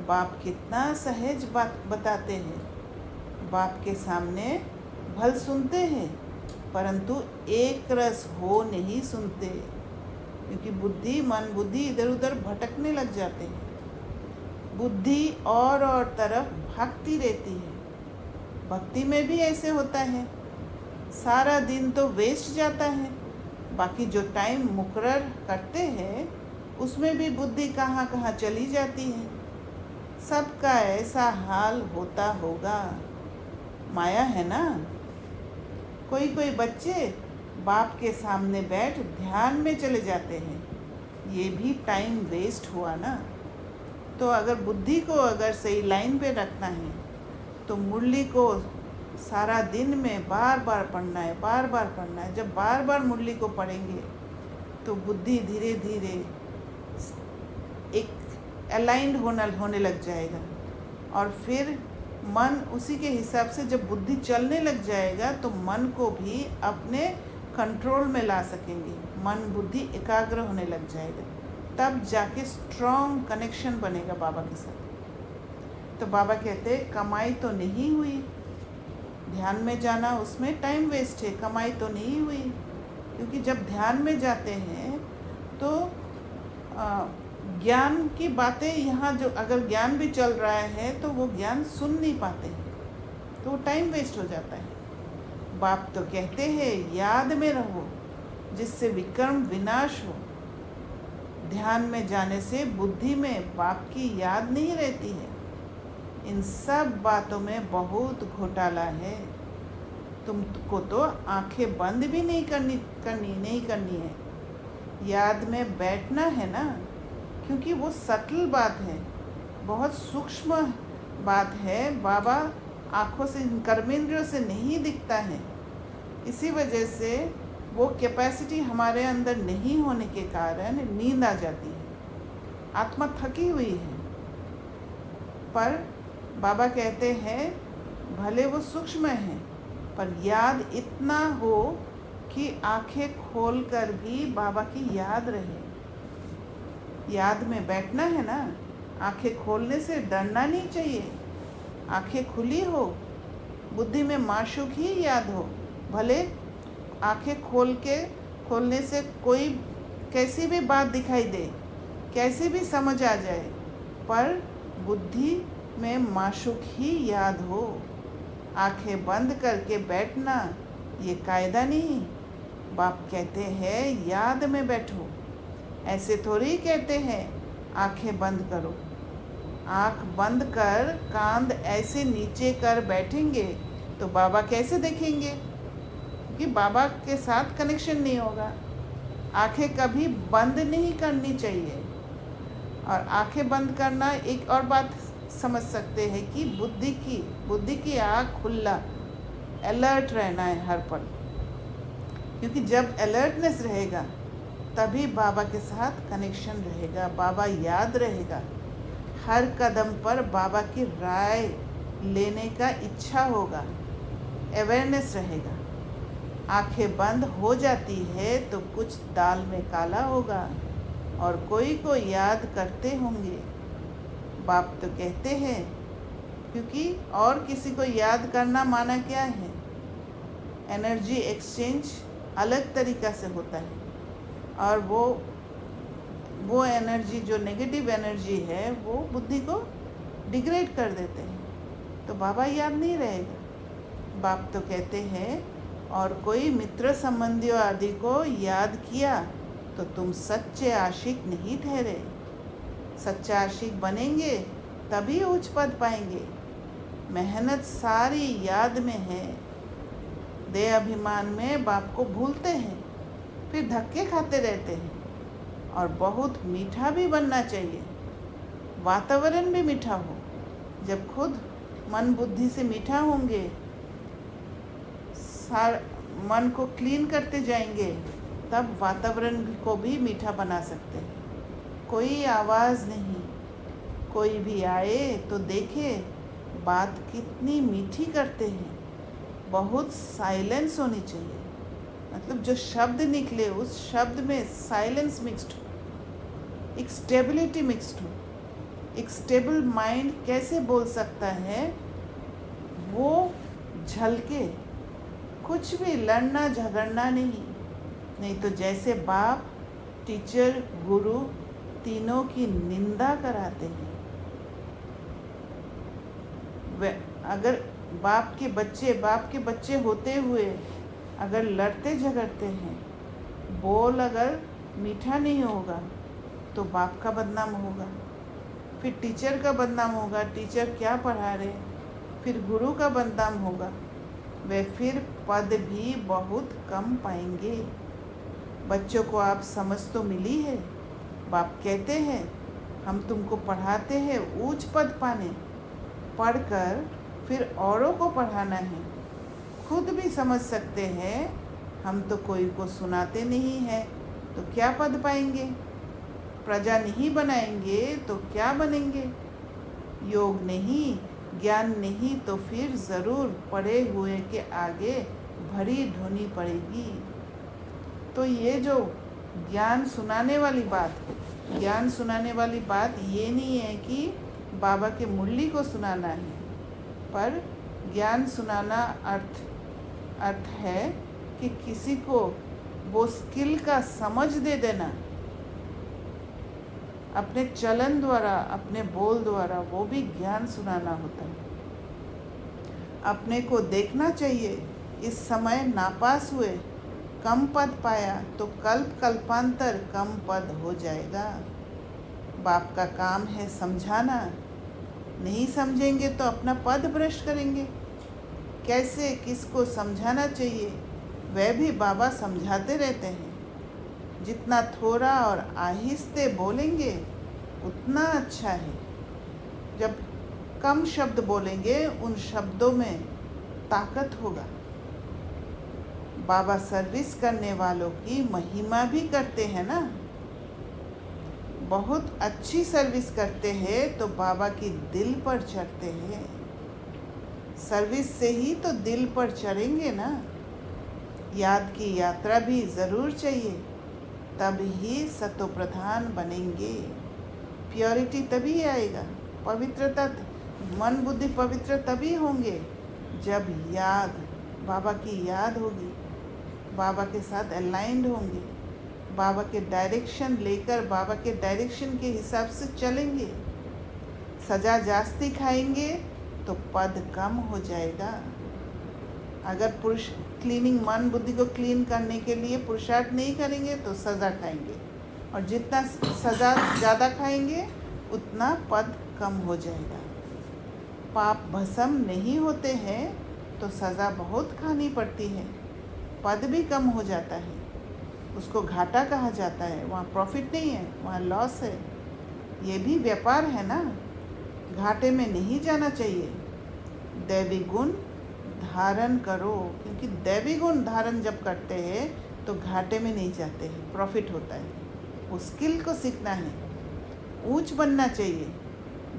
बाप कितना सहज बात बताते हैं। बाप के सामने भल सुनते हैं, परंतु एक रस हो नहीं सुनते, क्योंकि मन बुद्धि इधर उधर भटकने लग जाते हैं। बुद्धि और तरफ भागती रहती है। भक्ति में भी ऐसे होता है। सारा दिन तो वेस्ट जाता है, बाकी जो टाइम मुकर्रर करते हैं उसमें भी बुद्धि कहाँ कहाँ चली जाती है। सबका ऐसा हाल होता होगा। माया है ना। कोई कोई बच्चे बाप के सामने बैठ ध्यान में चले जाते हैं। ये भी टाइम वेस्ट हुआ ना। तो अगर बुद्धि को सही लाइन पे रखना है, तो मुरली को सारा दिन में बार बार पढ़ना है, बार बार पढ़ना है। जब बार बार मुरली को पढ़ेंगे तो बुद्धि धीरे धीरे एक अलाइंड होने लग जाएगा, और फिर मन उसी के हिसाब से जब बुद्धि चलने लग जाएगा तो मन को भी अपने कंट्रोल में ला सकेंगे। मन बुद्धि एकाग्र होने लग जाएगा, तब जाके स्ट्रॉन्ग कनेक्शन बनेगा बाबा के साथ। तो बाबा कहते हैं कमाई तो नहीं हुई, ध्यान में जाना उसमें टाइम वेस्ट है, कमाई तो नहीं हुई। क्योंकि जब ध्यान में जाते हैं तो ज्ञान की बातें यहाँ, जो अगर ज्ञान भी चल रहा है तो वो ज्ञान सुन नहीं पाते हैं, तो वो टाइम वेस्ट हो जाता है। बाप तो कहते हैं याद में रहो, जिससे विकर्म विनाश हो। ध्यान में जाने से बुद्धि में बाप की याद नहीं रहती है। इन सब बातों में बहुत घोटाला है। तुमको तो आंखें बंद भी नहीं करनी है। याद में बैठना है ना, क्योंकि वो सटल बात है, बहुत सूक्ष्म बात है। बाबा आँखों से, कर्मेंद्रियों से नहीं दिखता है। इसी वजह से वो कैपेसिटी हमारे अंदर नहीं होने के कारण नींद आ जाती है, आत्मा थकी हुई है। पर बाबा कहते हैं भले वो सूक्ष्म है, पर याद इतना हो कि आंखें खोलकर भी बाबा की याद रहे। याद में बैठना है ना, आंखें खोलने से डरना नहीं चाहिए। आंखें खुली हो, बुद्धि में माशूक ही याद हो। भले आंखें खोलने से कोई कैसी भी बात दिखाई दे, कैसी भी समझ आ जाए, पर बुद्धि में माशूक ही याद हो। आंखें बंद करके बैठना ये कायदा नहीं। बाप कहते हैं याद में बैठो। ऐसे थोड़ी कहते हैं आंखें बंद करो। आंख बंद कर कांध ऐसे नीचे कर बैठेंगे तो बाबा कैसे देखेंगे? क्योंकि बाबा के साथ कनेक्शन नहीं होगा। आंखें कभी बंद नहीं करनी चाहिए। और आंखें बंद करना, एक और बात समझ सकते हैं कि बुद्धि की आँख खुला, अलर्ट रहना है हर पल। क्योंकि जब अलर्टनेस रहेगा तभी बाबा के साथ कनेक्शन रहेगा, बाबा याद रहेगा। हर कदम पर बाबा की राय लेने का इच्छा होगा, अवेयरनेस रहेगा। आंखें बंद हो जाती है तो कुछ दाल में काला होगा और कोई को याद करते होंगे। बाप तो कहते हैं, क्योंकि और किसी को याद करना माना क्या है? एनर्जी एक्सचेंज अलग तरीक़ा से होता है और वो एनर्जी जो नेगेटिव एनर्जी है वो बुद्धि को डिग्रेड कर देते हैं, तो बाबा याद नहीं रहेगा। बाप तो कहते हैं, और कोई मित्र संबंधियों आदि को याद किया तो तुम सच्चे आशिक नहीं ठहरे। सच्चा आशिक बनेंगे तभी उच्च पद पाएंगे। मेहनत सारी याद में है। देह अभिमान में बाप को भूलते हैं, फिर धक्के खाते रहते हैं। और बहुत मीठा भी बनना चाहिए, वातावरण भी मीठा हो। जब खुद मन बुद्धि से मीठा होंगे, मन को क्लीन करते जाएंगे, तब वातावरण को भी मीठा बना सकते हैं। कोई आवाज़ नहीं, कोई भी आए तो देखे बात कितनी मीठी करते हैं। बहुत साइलेंस होनी चाहिए, मतलब जो शब्द निकले उस शब्द में साइलेंस मिक्स्ड हो, एक स्टेबिलिटी मिक्स्ड हो। एक स्टेबल माइंड कैसे बोल सकता है? वो झलके, कुछ भी लड़ना झगड़ना नहीं तो जैसे बाप, टीचर, गुरु तीनों की निंदा कराते हैं। अगर बाप के बच्चे होते हुए अगर लड़ते झगड़ते हैं, बोल अगर मीठा नहीं होगा तो बाप का बदनाम होगा, फिर टीचर का बदनाम होगा, टीचर क्या पढ़ा रहे, फिर गुरु का बदनाम होगा। वे फिर पद भी बहुत कम पाएंगे। बच्चों को आप समझ तो मिली है। बाप कहते हैं, हम तुमको पढ़ाते हैं ऊंच पद पाने, पढ़कर फिर औरों को पढ़ाना है। खुद भी समझ सकते हैं, हम तो कोई को सुनाते नहीं हैं तो क्या पद पाएंगे? प्रजा नहीं बनाएंगे तो क्या बनेंगे? योग नहीं, ज्ञान नहीं तो फिर ज़रूर पढ़े हुए के आगे भरी ढोनी पड़ेगी। तो ये जो ज्ञान सुनाने वाली बात ये नहीं है कि बाबा के मुरली को सुनाना है, पर ज्ञान सुनाना अर्थ है कि किसी को वो स्किल का समझ दे देना, अपने चलन द्वारा, अपने बोल द्वारा, वो भी ज्ञान सुनाना होता है। अपने को देखना चाहिए, इस समय नापास हुए, कम पद पाया तो कल्पांतर कम पद हो जाएगा। बाप का काम है समझाना, नहीं समझेंगे तो अपना पद भ्रष्ट करेंगे। कैसे किसको समझाना चाहिए वह भी बाबा समझाते रहते हैं। जितना थोड़ा और आहिस्ते बोलेंगे उतना अच्छा है। जब कम शब्द बोलेंगे उन शब्दों में ताकत होगा। बाबा सर्विस करने वालों की महिमा भी करते हैं ना। बहुत अच्छी सर्विस करते हैं तो बाबा की दिल पर चढ़ते हैं। सर्विस से ही तो दिल पर चढ़ेंगे ना। याद की यात्रा भी ज़रूर चाहिए, तब ही सतोप्रधान बनेंगे। प्योरिटी तभी आएगा, पवित्रता, मन बुद्धि पवित्र तभी होंगे जब बाबा की याद होगी, बाबा के साथ अलाइंड होंगे, बाबा के डायरेक्शन लेकर बाबा के डायरेक्शन के हिसाब से चलेंगे। सजा जास्ती खाएंगे तो पद कम हो जाएगा। अगर मन बुद्धि को क्लीन करने के लिए पुरुषार्थ नहीं करेंगे तो सज़ा खाएंगे और जितना सज़ा ज़्यादा खाएंगे उतना पद कम हो जाएगा। पाप भस्म नहीं होते हैं तो सज़ा बहुत खानी पड़ती है, पद भी कम हो जाता है। उसको घाटा कहा जाता है, वहाँ प्रॉफिट नहीं है, वहाँ लॉस है। ये भी व्यापार है ना, घाटे में नहीं जाना चाहिए। दैवी गुण धारण करो, क्योंकि दैवी गुण धारण जब करते हैं तो घाटे में नहीं जाते हैं, प्रॉफिट होता है। वो स्किल को सीखना है, ऊंच बनना चाहिए।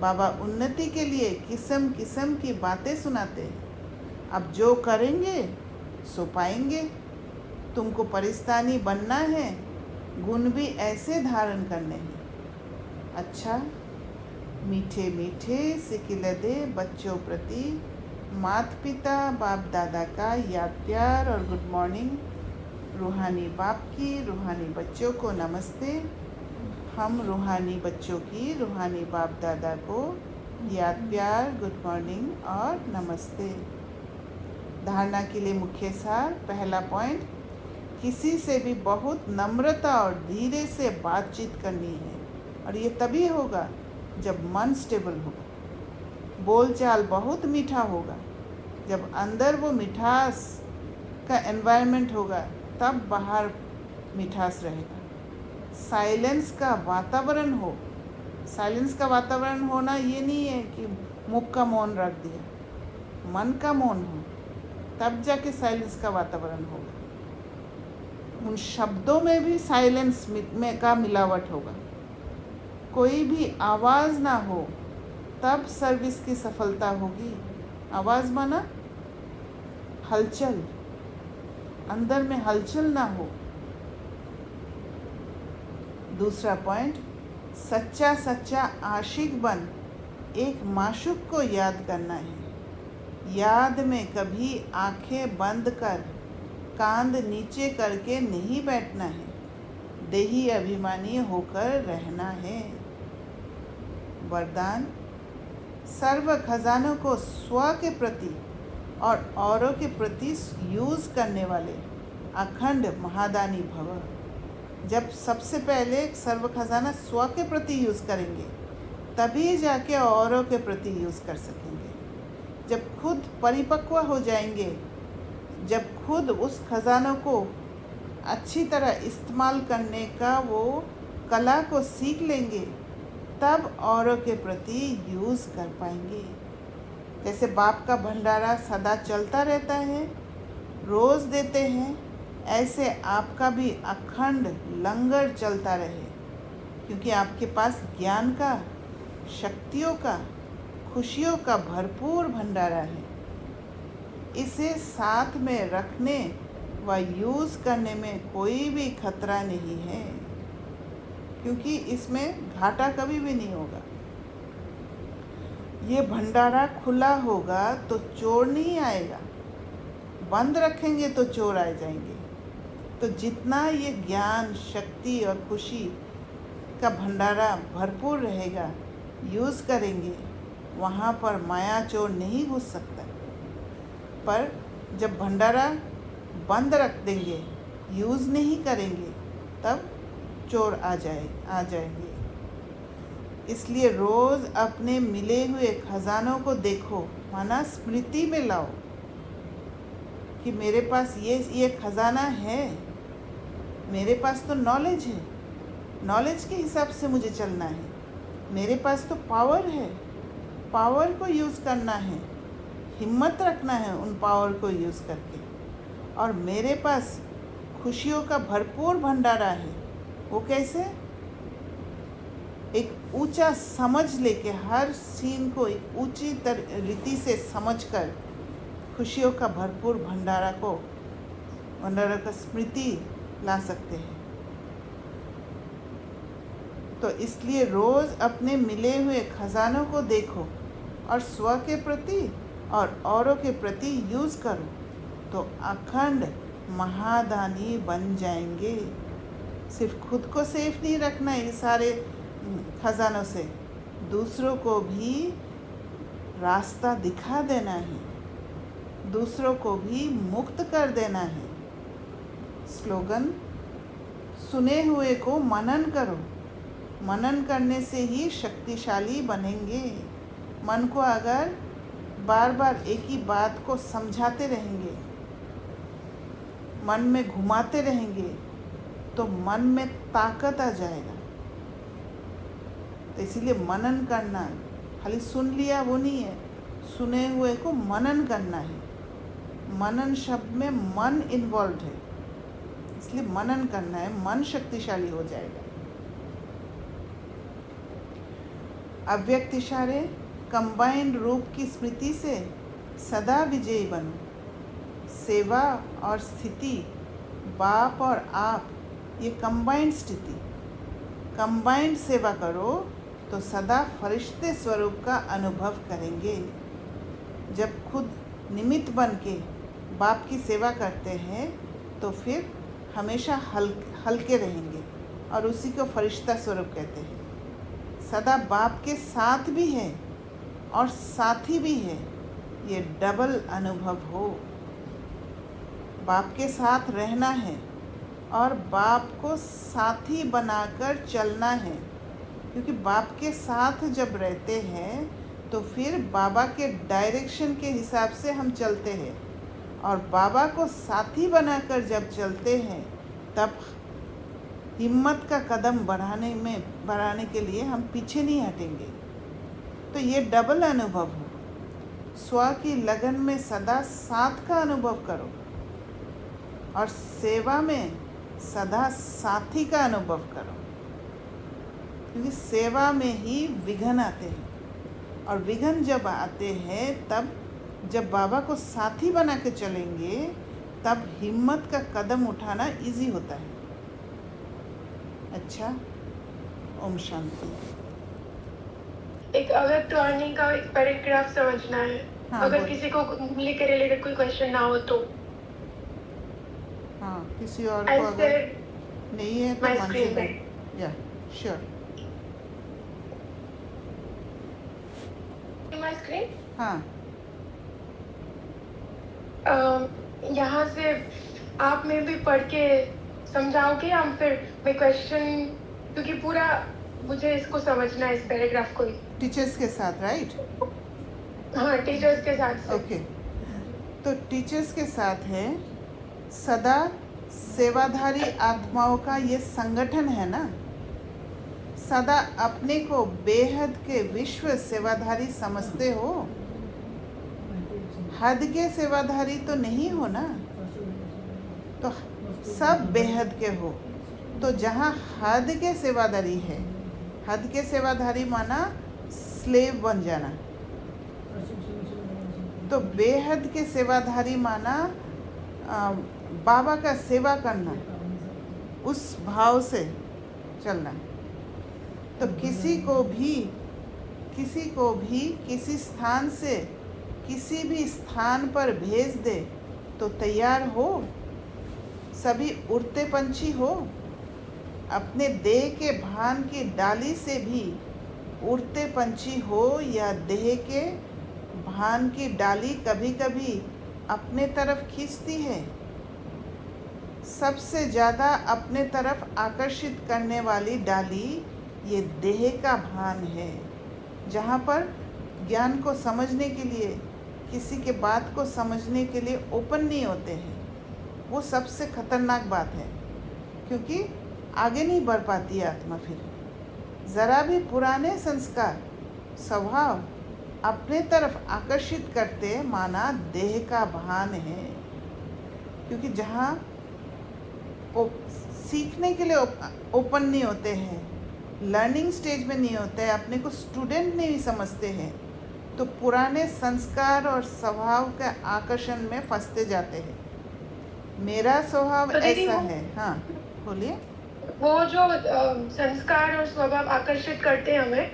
बाबा उन्नति के लिए किस्म किस्म की बातें सुनाते हैं। अब जो करेंगे सो पाएंगे। तुमको परिस्तानी बनना है, गुण भी ऐसे धारण करने हैं। अच्छा, मीठे मीठे सिकिलदे बच्चों प्रति माता पिता बाप दादा का याद प्यार और गुड मॉर्निंग। रूहानी बाप की रूहानी बच्चों को नमस्ते। हम रूहानी बच्चों की रूहानी बाप दादा को याद प्यार, गुड मॉर्निंग और नमस्ते। धारणा के लिए मुख्य सार, पहला पॉइंट, किसी से भी बहुत नम्रता और धीरे से बातचीत करनी है, और ये तभी होगा जब मन स्टेबल होगा। बोलचाल बहुत मीठा होगा। जब अंदर वो मिठास का एनवायरनमेंट होगा तब बाहर मिठास रहेगा। साइलेंस का वातावरण हो। साइलेंस का वातावरण होना ये नहीं है कि मुख का मौन रख दिया, मन का मौन हो, तब जाके साइलेंस का वातावरण होगा। उन शब्दों में भी साइलेंस में का मिलावट होगा। कोई भी आवाज़ ना हो तब सर्विस की सफलता होगी। आवाज़ माना हलचल, अंदर में हलचल ना हो। दूसरा पॉइंट, सच्चा सच्चा आशिक बन एक माशूक को याद करना है। याद में कभी आंखें बंद कर कांध नीचे करके नहीं बैठना है। देही अभिमानी होकर रहना है। वरदान, सर्व खजानों को स्व के प्रति और औरों के प्रति यूज़ करने वाले अखंड महादानी भव। जब सबसे पहले सर्व खजाना स्व के प्रति यूज़ करेंगे तभी जाके औरों के प्रति यूज़ कर सकेंगे। जब खुद परिपक्व हो जाएंगे, जब खुद उस खजानों को अच्छी तरह इस्तेमाल करने का वो कला को सीख लेंगे, तब औरों के प्रति यूज़ कर पाएंगे। जैसे बाप का भंडारा सदा चलता रहता है, रोज़ देते हैं, ऐसे आपका भी अखंड लंगर चलता रहे, क्योंकि आपके पास ज्ञान का, शक्तियों का, खुशियों का भरपूर भंडारा है। इसे साथ में रखने व यूज़ करने में कोई भी खतरा नहीं है, क्योंकि इसमें घाटा कभी भी नहीं होगा। ये भंडारा खुला होगा तो चोर नहीं आएगा, बंद रखेंगे तो चोर आ जाएंगे। तो जितना ये ज्ञान, शक्ति और खुशी का भंडारा भरपूर रहेगा, यूज़ करेंगे, वहाँ पर माया चोर नहीं घुस सकता। पर जब भंडारा बंद रख देंगे, यूज़ नहीं करेंगे, तब चोर आ जाएंगे। इसलिए रोज़ अपने मिले हुए खजानों को देखो, माना स्मृति में लाओ कि मेरे पास ये खजाना है, मेरे पास तो नॉलेज है, नॉलेज के हिसाब से मुझे चलना है। मेरे पास तो पावर है, पावर को यूज़ करना है, हिम्मत रखना है उन पावर को यूज़ करके। और मेरे पास खुशियों का भरपूर भंडारा है। वो कैसे? एक ऊंचा समझ लेके, हर सीन को एक ऊंची रीति से समझकर खुशियों का भरपूर भंडारा का स्मृति ला सकते हैं। तो इसलिए रोज़ अपने मिले हुए खजानों को देखो और स्व के प्रति और औरों के प्रति यूज़ करो, तो अखंड महादानी बन जाएंगे। सिर्फ खुद को सेफ नहीं रखना है ये सारे खजानों से, दूसरों को भी रास्ता दिखा देना है, दूसरों को भी मुक्त कर देना है। स्लोगन, सुने हुए को मनन करो। मनन करने से ही शक्तिशाली बनेंगे। मन को अगर बार बार एक ही बात को समझाते रहेंगे, मन में घुमाते रहेंगे, तो मन में ताकत आ जाएगा। तो इसीलिए मनन करना, खाली सुन लिया वो नहीं है, सुने हुए को मनन करना है। मनन शब्द में मन इन्वॉल्व है, इसलिए मनन करना है, मन शक्तिशाली हो जाएगा। अव्यक्त इशारे कंबाइंड रूप की स्मृति से सदा विजयी बनो। सेवा और स्थिति, बाप और आप, ये कंबाइंड स्थिति, कंबाइंड सेवा करो तो सदा फरिश्ते स्वरूप का अनुभव करेंगे। जब खुद निमित्त बन के बाप की सेवा करते हैं तो फिर हमेशा हल्के रहेंगे और उसी को फरिश्ता स्वरूप कहते हैं। सदा बाप के साथ भी है और साथी भी है, ये डबल अनुभव हो। बाप के साथ रहना है और बाप को साथी बनाकर चलना है, क्योंकि बाप के साथ जब रहते हैं तो फिर बाबा के डायरेक्शन के हिसाब से हम चलते हैं, और बाबा को साथी बनाकर जब चलते हैं तब हिम्मत का कदम बढ़ाने के लिए हम पीछे नहीं हटेंगे। तो ये डबल अनुभव हो। स्व की लगन में सदा साथ का अनुभव करो और सेवा में सदा साथी का अनुभव करो, क्योंकि सेवा में ही विघ्न आते हैं, और विघ्न जब आते हैं तब जब बाबा को साथी बना के चलेंगे तब हिम्मत का कदम उठाना इजी होता है। अच्छा, ओम शांति। एक अगर टर्निंग का एक पैराग्राफ समझना है। हाँ, अगर किसी को मुरली के रिलेटेड कोई क्वेश्चन ना हो तो हाँ, किसी और को अगर नहीं है तो my मन screen से पे। या श्योर। माय स्क्रीन हाँ, यहाँ से आप में भी पढ़ के समझाओगे या फिर मैं क्वेश्चन, क्योंकि पूरा मुझे इसको समझना है, इस पैराग्राफ को ही। टीचर्स के साथ, राइट? हाँ, टीचर्स के साथ से। ओके, तो टीचर्स के साथ है सदा सेवाधारी आत्माओं का ये संगठन है ना। सदा अपने को बेहद के विश्व सेवाधारी समझते हो, हद के सेवाधारी तो नहीं हो ना, तो सब बेहद के हो। तो जहाँ हद के सेवाधारी है, हद के सेवाधारी माना स्लेव बन जाना, तो बेहद के सेवाधारी माना बाबा का सेवा करना, उस भाव से चलना। तो किसी को भी किसी स्थान से किसी भी स्थान पर भेज दे तो तैयार हो। सभी उड़ते पंछी हो, अपने देह के भान की डाली से भी उड़ते पंछी हो, या देह के भान की डाली कभी कभी अपने तरफ खींचती है। सबसे ज़्यादा अपने तरफ आकर्षित करने वाली डाली ये देह का भान है। जहाँ पर ज्ञान को समझने के लिए, किसी के बात को समझने के लिए ओपन नहीं होते हैं, वो सबसे खतरनाक बात है, क्योंकि आगे नहीं बढ़ पाती है आत्मा। फिर ज़रा भी पुराने संस्कार स्वभाव अपने तरफ आकर्षित करते माना देह का भान है। क्योंकि जहाँ सीखने के लिए ओपन नहीं होते हैं, लर्निंग स्टेज में नहीं होते हैं, अपने को स्टूडेंट नहीं समझते हैं, तो पुराने संस्कार और स्वभाव के आकर्षण में फंसते जाते हैं। मेरा स्वभाव तो ऐसा है। हाँ, बोलिए। वो जो संस्कार और स्वभाव आकर्षित करते हैं हमें,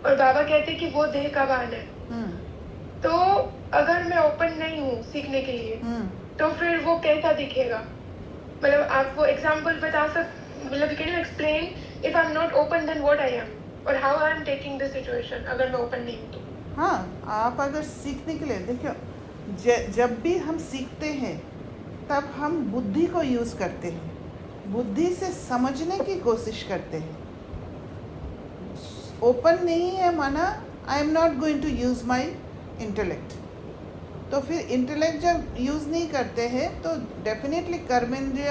और बाबा कहते हैं कि वो देह का भान है। तो अगर मैं ओपन नहीं हूँ सीखने के लिए, तो फिर वो कैसा दिखेगा? मतलब आप वो एग्जांपल बता सकते, मतलब can you explain if I am not open then what I am, और how I am taking the situation अगर मैं ओपन नहीं हूँ तो? हाँ, आप अगर सीखने के लिए देखियो, जब भी हम सीखते हैं तब हम बुद्धि को यूज़ करते हैं, बुद्धि से समझने की कोशिश करते हैं। ओपन नहीं है माना I am not going to use my intellect. तो फिर इंटेलेक्ट जब यूज़ नहीं करते हैं तो डेफिनेटली कर्मेंद्रिय,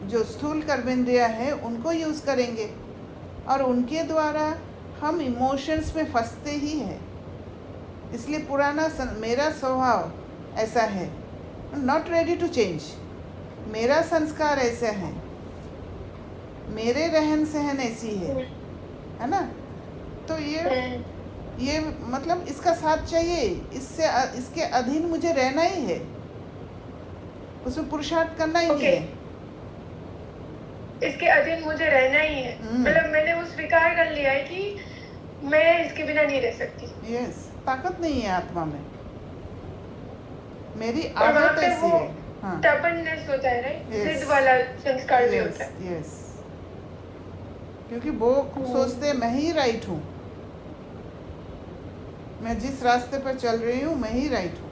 जो स्थूल कर्मेंद्रिय है, उनको यूज़ करेंगे और उनके द्वारा हम इमोशंस में फंसते ही हैं। इसलिए मेरा स्वभाव ऐसा है, नॉट रेडी टू चेंज। मेरा संस्कार ऐसा है, मेरे रहन सहन ऐसी है ना। तो ये मतलब इसका साथ चाहिए, इसके अधीन मुझे रहना ही है, उसमें पुरुषार्थ करना ही नहीं है। इसके अधीन मुझे रहना ही है, मतलब मैंने वो स्वीकार कर लिया है कि मैं इसके बिना नहीं रह सकती। यस, ताकत नहीं है आत्मा में, मेरी आदत ऐसी है। हाँ, stubbornness होता है, राइट? जिद वाला संस्कार भी होता है। यस, क्योंकि वो सोचते हैं मैं ही राइट हूँ, मैं जिस रास्ते पर चल रही हूँ मैं ही राइट हूँ,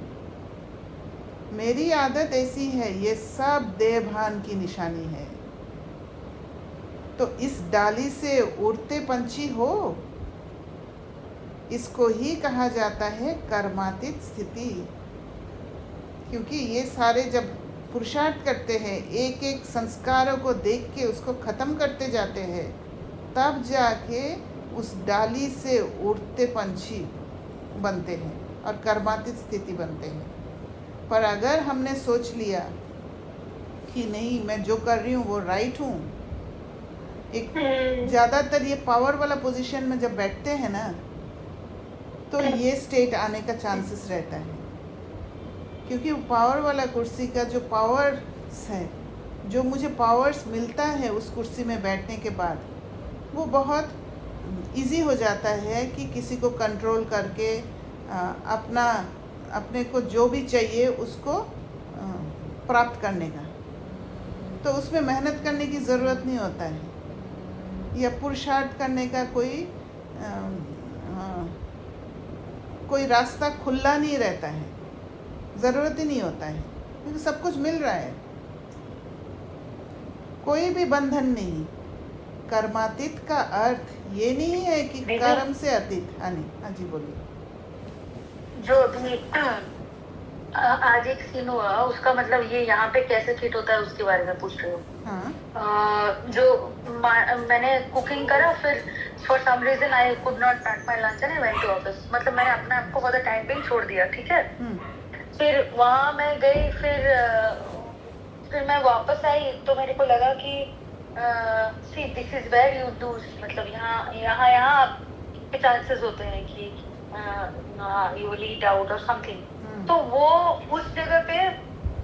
मेरी आदत ऐसी है। ये सब देहभान की निशानी है। तो इस डाली से उड़ते पंछी हो, इसको ही कहा जाता है कर्मातीत स्थिति। क्योंकि ये सारे जब पुरुषार्थ करते हैं, एक एक संस्कारों को देख के उसको ख़त्म करते जाते हैं, तब जाके उस डाली से उड़ते पंछी बनते हैं और कर्मातीत स्थिति बनते हैं। पर अगर हमने सोच लिया कि नहीं, मैं जो कर रही हूँ वो राइट हूँ, एक ज़्यादातर ये पावर वाला पोजीशन में जब बैठते हैं ना, तो ये स्टेट आने का चांसेस रहता है। क्योंकि पावर वाला कुर्सी का जो पावर्स है, जो मुझे पावर्स मिलता है उस कुर्सी में बैठने के बाद, वो बहुत इजी हो जाता है कि किसी को कंट्रोल करके अपने को जो भी चाहिए उसको प्राप्त करने का। तो उसमें मेहनत करने की ज़रूरत नहीं होता है, या पुरुषार्थ करने का कोई रास्ता खुला नहीं रहता है, ज़रूरत ही नहीं होता है, क्योंकि सब कुछ मिल रहा है। कोई भी बंधन नहीं। कर्मातीत का अर्थ ये नहीं है कि कर्म से अतीत। हाँ जी, बोलिए। जो अभी आज एक सीन हुआ, उसका मतलब ये यहाँ पे कैसे फिट होता है उसके बारे में पूछ रही हूँ। हाँ। जो मैंने कुकिंग करा, फिर for some reason I could not pack my lunch and I went to office. मतलब मैंने अपने आप को फॉर द टाइम पे छोड़ दिया, ठीक है। फिर वहाँ मैं गई, फिर मैं वापस आई तो मेरे को लगा कि see this is where you do, मतलब यहाँ पे चांसेस होते हैं कि you will eat out or something. तो वो उस जगह पे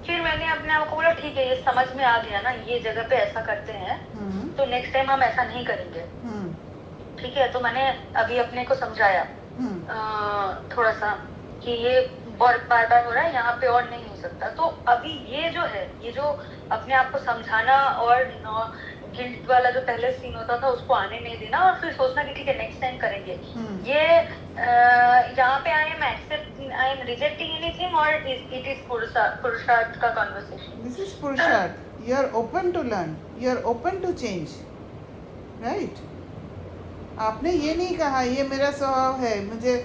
फिर मैंने अपने आप को बोला ठीक है, ये समझ में आ गया ना, ये जगह पे ऐसा करते हैं, तो नेक्स्ट टाइम हम ऐसा नहीं करेंगे, ठीक है। तो मैंने अभी अपने को समझाया थोड़ा सा कि ये बार बार हो रहा है, यहाँ पे और नहीं हो सकता। तो अभी ये जो है, ये जो अपने आप को समझाना और गिल्ट वाला जो पहले सीन होता था उसको आने नहीं देना, और फिर सोचना कि ठीक है नेक्स्ट टाइम करेंगे, ये यहाँ पे आई एम रिजेक्टिंग एनीथिंग और इट इज पुरुषार्थ का कन्वर्सेशन। दिस इज पुरुषार्थ। You are open to learn, you are open to change, right. आपने ये नहीं कहा ये मेरा स्वभाव है, मुझे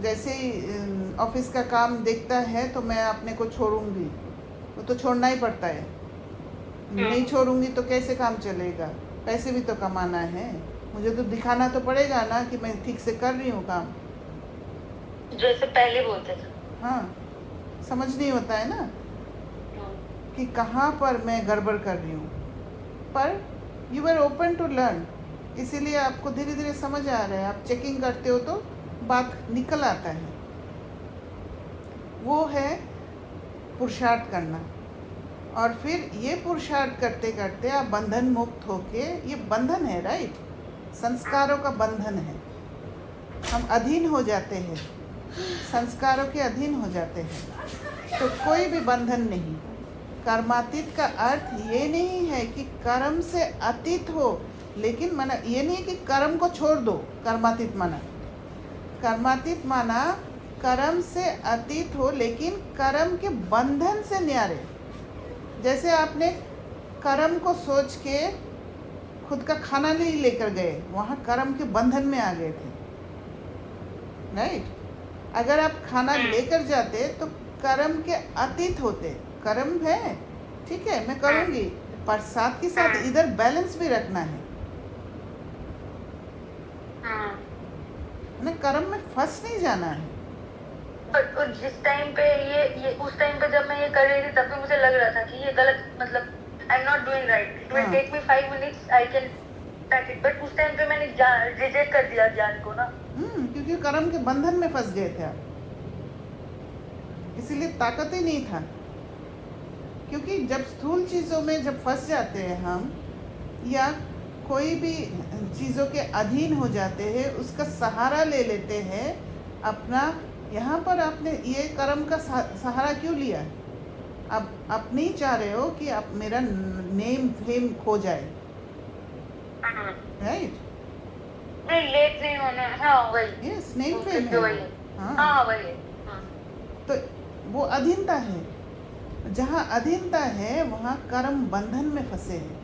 जैसे ही ऑफिस का काम देखता है तो मैं अपने को छोड़ूंगी, वो तो छोड़ना ही पड़ता है। नहीं छोड़ूंगी तो कैसे काम चलेगा, पैसे भी तो कमाना है, मुझे तो दिखाना तो पड़ेगा ना कि मैं ठीक से कर रही हूँ काम, जैसे पहले बोलते थे। हाँ, समझ नहीं होता है ना कि कहाँ पर मैं गड़बड़ कर रही हूँ। पर you are open to learn, इसीलिए आपको धीरे धीरे समझ आ रहा है। आप चेकिंग करते हो तो बात निकल आता है। वो है पुरुषार्थ करना, और फिर ये पुरुषार्थ करते करते आप बंधन मुक्त होके, ये बंधन है, राइट, संस्कारों का बंधन है। हम अधीन हो जाते हैं, संस्कारों के अधीन हो जाते हैं, तो कोई भी बंधन नहीं। कर्मातीत का अर्थ ये नहीं है कि कर्म से अतीत हो, लेकिन माना ये नहीं कि कर्म को छोड़ दो। कर्मातीत माना कर्म से अतीत हो, लेकिन कर्म के बंधन से न्यारे। जैसे आपने कर्म को सोच के खुद का खाना नहीं लेकर गए, वहाँ कर्म के बंधन में आ गए थे, राइट। अगर आप खाना लेकर जाते तो कर्म के अतीत होते। कर्म है, ठीक है, मैं करूँगी, पर साथ के साथ इधर बैलेंस भी रखना है ना, कर्म में फंस नहीं जाना है। पर जिस टाइम पे ये उस टाइम पे जब मैं ये कर रही थी तब भी मुझे लग रहा था कि ये गलत, मतलब I am not doing right, it will take me 5 minutes, I can pack it, but उस टाइम पे मैंने रिजेक्ट कर दिया ज्ञान को ना। क्योंकि कर्म के बंधन में फंस गए थे आप, इसीलिए ताकत ही नहीं था। क्योंकि जब स्थूल चीज़ों में जब फंस जाते हैं हम, या कोई भी चीज़ों के अधीन हो जाते हैं, उसका सहारा ले लेते हैं अपना। यहाँ पर आपने ये कर्म का सहारा क्यों लिया? आप नहीं चाह रहे हो कि आप मेरा नेम फेम खो जाए, राइट? नहीं, लेट नहीं होना, हाँ वही, यस, नेम फेम है, वही, हाँ वही। तो वो अधीनता है, जहाँ अधीनता है वहाँ कर्म बंधन में फंसे हैं।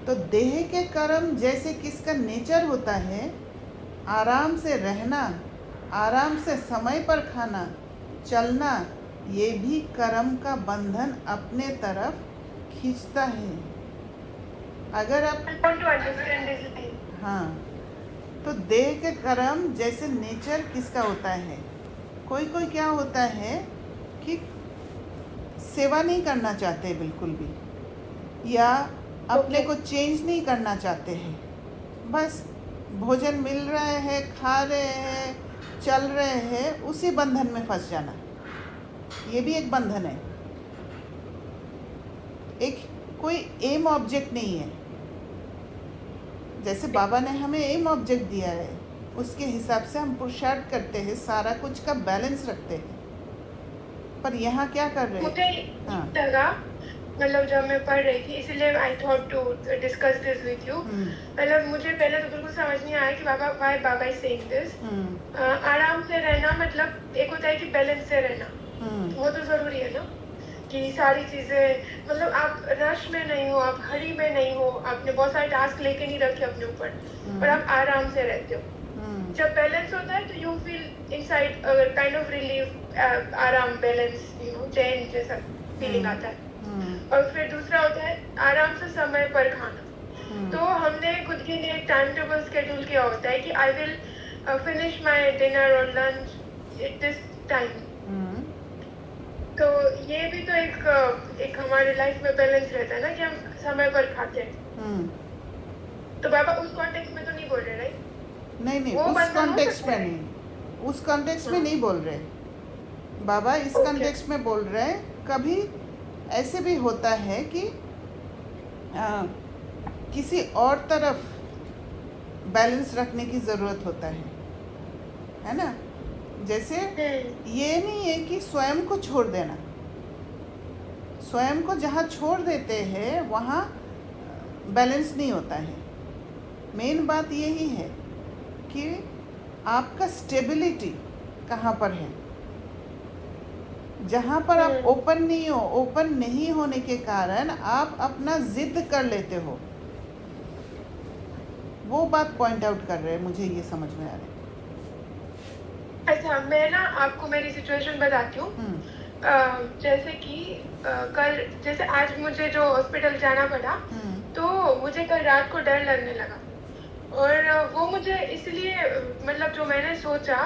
तो देह के कर्म जैसे किसका नेचर होता है, आराम से रहना, आराम से समय पर खाना, चलना, ये भी कर्म का बंधन अपने तरफ खींचता है। अगर आप हाँ, तो देह के कर्म जैसे नेचर किसका होता है, कोई कोई क्या होता है कि सेवा नहीं करना चाहते बिल्कुल भी, या अपने को चेंज नहीं करना चाहते हैं, बस भोजन मिल रहा है, खा रहे हैं, चल रहे हैं, उसी बंधन में फंस जाना, ये भी एक बंधन है। एक कोई एम ऑब्जेक्ट नहीं है। जैसे बाबा ने हमें एम ऑब्जेक्ट दिया है, उसके हिसाब से हम पुरुषार्थ करते हैं, सारा कुछ का बैलेंस रखते हैं। पर यहाँ क्या कर रहे हैं? हाँ, मतलब जब मैं पढ़ रही थी, इसलिए I thought to discuss this with you. मतलब मुझे पहले तो बिल्कुल समझ नहीं आया कि बाबा इज सेइंग दिस। आराम से रहना मतलब एक होता है कि बैलेंस से रहना, वो तो जरूरी है ना, कि सारी चीजें, मतलब आप रश में नहीं हो, आप हरी में नहीं हो, आपने बहुत सारे टास्क लेके नहीं रखे अपने ऊपर, और आप आराम से रहते हो। जब बैलेंस होता है तो you feel inside kind of relief, आराम, बैलेंस, यू नो, चैन जैसा फीलिंग आता है। और फिर दूसरा होता है आराम से समय पर खाना। तो हमने खुद के लिए एक टाइम टेबल शेड्यूल किया होता है कि I will finish my dinner और लंच एट दिस टाइम। तो ये भी तो एक हमारे लाइफ में बैलेंस रहता है ना, कि हम समय पर खाते हैं। तो बाबा उस कॉन्टेक्स्ट में तो नहीं बोल रहे, राइट? नहीं, उस कॉन्टेक्स्ट में नहीं, उस कॉन्टेक्स्ट में नहीं बोल रहे बाबा, इस कॉन्टेक्स्ट में बोल रहे हैं। कभी ऐसे भी होता है कि किसी और तरफ बैलेंस रखने की ज़रूरत होता है ना? जैसे ये नहीं है कि स्वयं को छोड़ देना, स्वयं को जहाँ छोड़ देते हैं वहाँ बैलेंस नहीं होता है। मेन बात यही है कि आपका स्टेबिलिटी कहाँ पर है। जहाँ पर आप ओपन नहीं हो, ओपन नहीं होने के कारण आप अपना जिद कर लेते हो, वो बात पॉइंट आउट कर रहे हैं, मुझे ये समझ में आ रहा है। अच्छा, मैं ना आपको मेरी सिचुएशन बताती हूँ। जैसे कि कल, जैसे आज मुझे जो हॉस्पिटल जाना पड़ा, तो मुझे कल रात को डर लगने लगा, और वो मुझे इसलिए, मतलब जो मैंने सोचा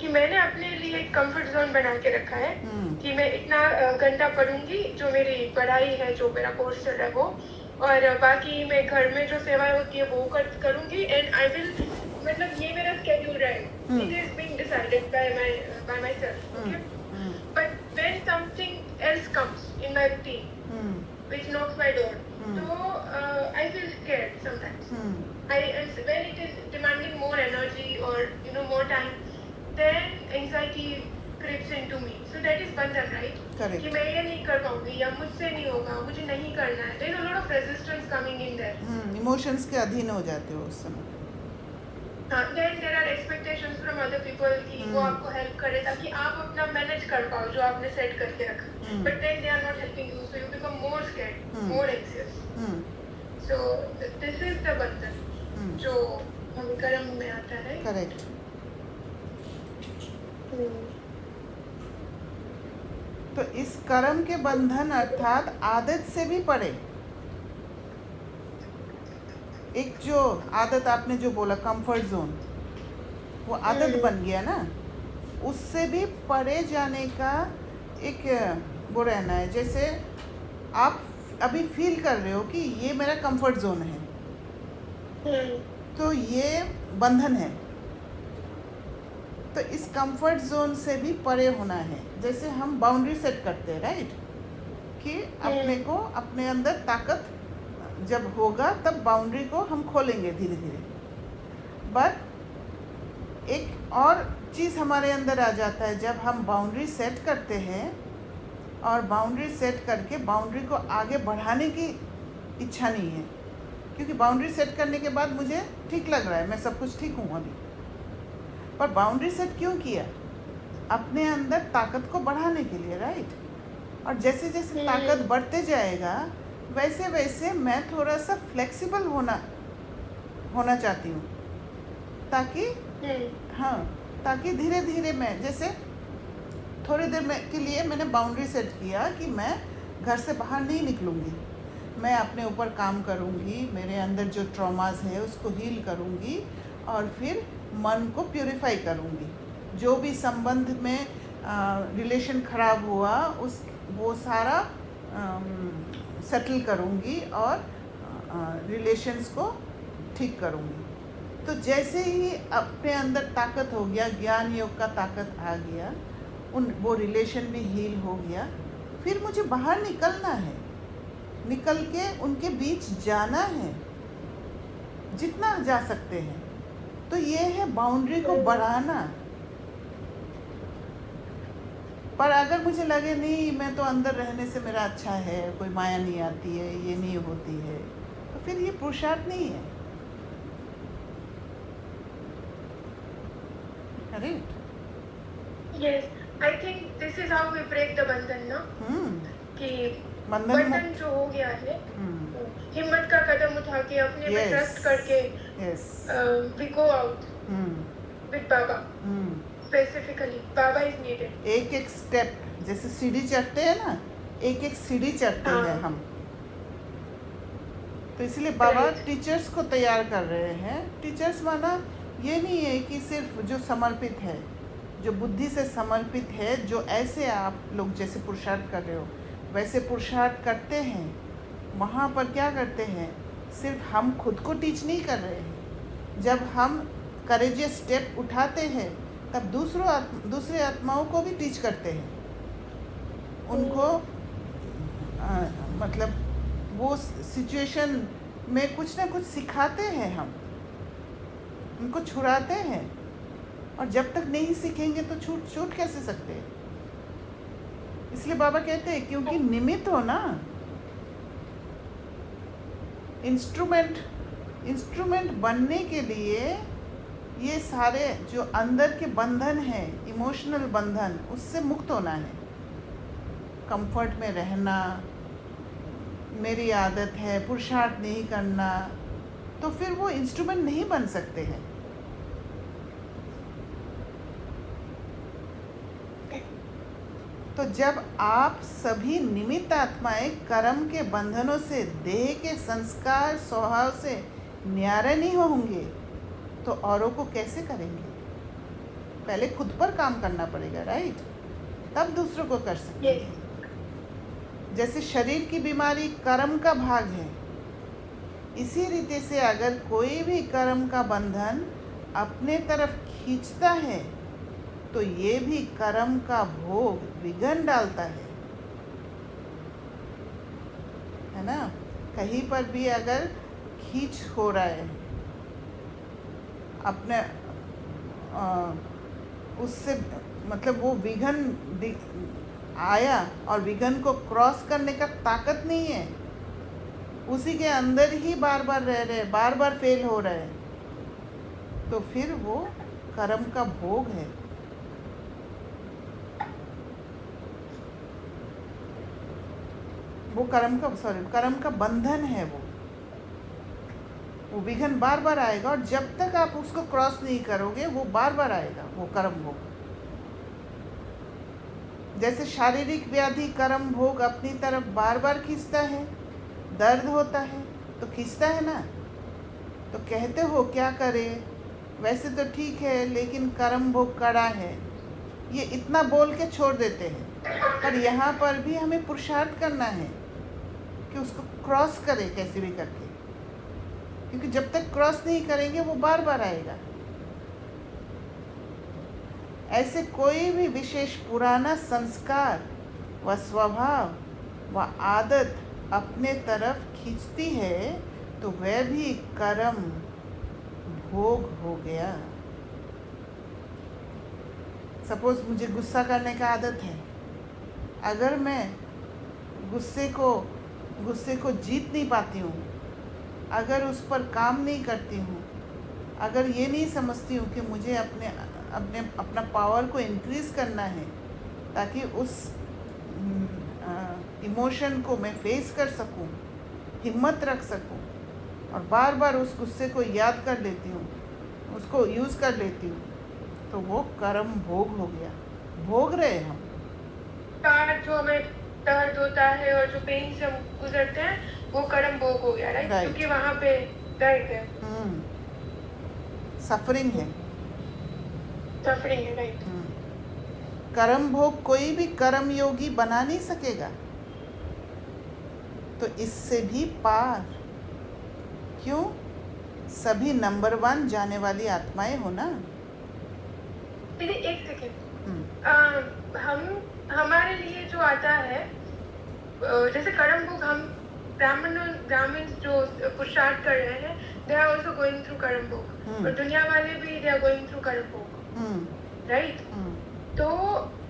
कि मैंने अपने लिए एक कंफर्ट जोन बना के रखा है कि मैं इतना घंटा पढ़ूंगी, जो मेरी पढ़ाई है, जो मेरा कोर्स चल रहा है वो, और बाकी मैं घर में जो सेवाएं होती है वो करूंगी, एंड आई विल, मतलब ये मेरा स्केड्यूल रहेगा। It is being decided by myself, okay? But when something else comes in my routine which knocks my door, so I feel scared sometimes. When it is demanding more energy or more time, then anxiety creeps into me. So that is bandhan, right? Correct. कि मैं ये नहीं कर पाऊंगी, या मुझसे नहीं होगा, मुझे नहीं करना है. There is a lot of resistance coming in there. Emotions के अधीन हो जाते हो उस समय. Then there are expectations from other people कि वो आपको help करे ताकि आप अपना manage कर पाओ जो आपने set करके रखा. but then they are not helping you, so you become more scared, more anxious. So this is the बंधन जो हम कर्म में आता है. करेक्ट. तो इस कर्म के बंधन अर्थात आदत से भी परे, एक जो आदत आपने जो बोला कंफर्ट जोन, वो आदत बन गया ना, उससे भी परे जाने का एक वो रहना है. जैसे आप अभी फील कर रहे हो कि ये मेरा कंफर्ट जोन है, तो ये बंधन है. तो इस कंफर्ट जोन से भी परे होना है. जैसे हम बाउंड्री सेट करते हैं, राइट, कि अपने को अपने अंदर ताकत जब होगा तब बाउंड्री को हम खोलेंगे धीरे धीरे. बट एक और चीज़ हमारे अंदर आ जाता है जब हम बाउंड्री सेट करते हैं, और बाउंड्री सेट करके बाउंड्री को आगे बढ़ाने की इच्छा नहीं है, क्योंकि बाउंड्री सेट करने के बाद मुझे ठीक लग रहा है, मैं सब कुछ ठीक हूँ अभी. पर बाउंड्री सेट क्यों किया? अपने अंदर ताकत को बढ़ाने के लिए, राइट. और जैसे जैसे ताकत बढ़ते जाएगा वैसे वैसे मैं थोड़ा सा फ्लेक्सिबल होना चाहती हूँ, ताकि हाँ, ताकि धीरे धीरे मैं, जैसे थोड़ी देर में के लिए मैंने बाउंड्री सेट किया कि मैं घर से बाहर नहीं निकलूँगी, मैं अपने ऊपर काम करूँगी, मेरे अंदर जो ट्रॉमास है उसको हील करूँगी, और फिर मन को प्यूरिफाई करूँगी. जो भी संबंध में रिलेशन ख़राब हुआ वो सारा सेटल करूँगी और रिलेशंस को ठीक करूँगी. तो जैसे ही अपने अंदर ताकत हो गया, ज्ञान योग का ताकत आ गया, वो रिलेशन भी हील हो गया, फिर मुझे बाहर निकलना है, निकल के उनके बीच जाना है जितना जा सकते हैं. तो ये है बाउंड्री को बढ़ाना. पर अगर मुझे लगे नहीं मैं तो अंदर रहने से मेरा अच्छा है, कोई माया नहीं आती है, ये नहीं होती है, तो फिर ये पुरुषार्थ नहीं है. Correct. Yes, I think this is how we break the बंधन ना. कि बंधन जो हो गया है, हिम्मत का कदम उठा के अपने पे ट्रस्ट करके, we go out with Baba. Specifically, Baba is needed. एक एक स्टेप, जैसे सीढ़ी चढ़ते हैं ना, एक एक सीढ़ी चढ़ते हैं हम. तो इसलिए बाबा टीचर्स को तैयार कर रहे हैं. टीचर्स माना ये नहीं है कि सिर्फ जो समर्पित है, जो बुद्धि से समर्पित है, जो ऐसे आप लोग जैसे पुरुषार्थ कर रहे हो वैसे पुरुषार्थ करते हैं, वहाँ पर क्या करते हैं, सिर्फ हम खुद को टीच नहीं कर रहे हैं. जब हम करेजियस स्टेप उठाते हैं तब दूसरे आत्माओं को भी टीच करते हैं. उनको मतलब वो सिचुएशन में कुछ ना कुछ सिखाते हैं, हम उनको छुड़ाते हैं. और जब तक नहीं सीखेंगे तो छूट कैसे सकते हैं. इसलिए बाबा कहते हैं क्योंकि निमित्त हो ना, इंस्ट्रूमेंट बनने के लिए ये सारे जो अंदर के बंधन हैं, इमोशनल बंधन, उससे मुक्त होना है. कंफर्ट में रहना मेरी आदत है, पुरुषार्थ नहीं करना, तो फिर वो इंस्ट्रूमेंट नहीं बन सकते हैं. तो जब आप सभी निमित्त आत्माएं कर्म के बंधनों से, देह के संस्कार स्वभाव से न्यारे नहीं होंगे तो औरों को कैसे करेंगे. पहले खुद पर काम करना पड़ेगा, राइट, तब दूसरों को कर सकते हैं. जैसे शरीर की बीमारी कर्म का भाग है, इसी रीति से अगर कोई भी कर्म का बंधन अपने तरफ खींचता है तो ये भी कर्म का भोग विघ्न डालता है ना. कहीं पर भी अगर खींच हो रहा है अपने उससे, मतलब वो विघ्न आया और विघ्न को क्रॉस करने का ताकत नहीं है, उसी के अंदर ही बार बार रह रहे, बार बार फेल हो रहे, तो फिर वो कर्म का भोग है. वो कर्म का बंधन है। वो विघन बार बार आएगा, और जब तक आप उसको क्रॉस नहीं करोगे वो बार बार आएगा, वो कर्म भोग। जैसे शारीरिक व्याधि कर्म भोग अपनी तरफ बार बार खींचता है, दर्द होता है तो खींचता है ना। तो कहते हो क्या करे, वैसे तो ठीक है लेकिन कर्म भोग कड़ा है, ये इतना बोल के छोड़ देते हैं। पर यहाँ पर भी हमें पुरुषार्थ करना है कि उसको क्रॉस करें कैसे भी करके, क्योंकि जब तक क्रॉस नहीं करेंगे वो बार बार आएगा। ऐसे कोई भी विशेष पुराना संस्कार व स्वभाव व आदत अपने तरफ खींचती है तो वह भी कर्म भोग हो गया। सपोज मुझे गुस्सा करने का आदत है, अगर मैं गुस्से को जीत नहीं पाती हूँ, अगर उस पर काम नहीं करती हूँ, अगर ये नहीं समझती हूँ कि मुझे अपना पावर को इंक्रीज़ करना है ताकि उस इमोशन को मैं फेस कर सकूँ, हिम्मत रख सकूँ, और बार बार उस गुस्से को याद कर लेती हूँ, उसको यूज़ कर लेती हूँ, तो वो कर्म भोग हो गया। भोग रहे हम। जो हमें दर्द होता है और जो पेन से हम गुजरते हैं वो कर्म भोग हो गया, राइट? क्योंकि वहाँ पे दर्द है, सफरिंग है, राइट? कर्म भोग कोई भी कर्म योगी बना नहीं सकेगा, तो इससे भी पार। क्यों? सभी नंबर 1 जाने वाली आत्माएं हो ना। दीदी एक सेकेंड, हमारे लिए जो आता है, जैसे कर्म भोग, हम ब्राह्मण जो पुरुषार्थ कर रहे हैं, they are also going through कर्म भोग, और दुनिया वाले भी दे आर गोइंग थ्रू कर्म भोग, राइट? तो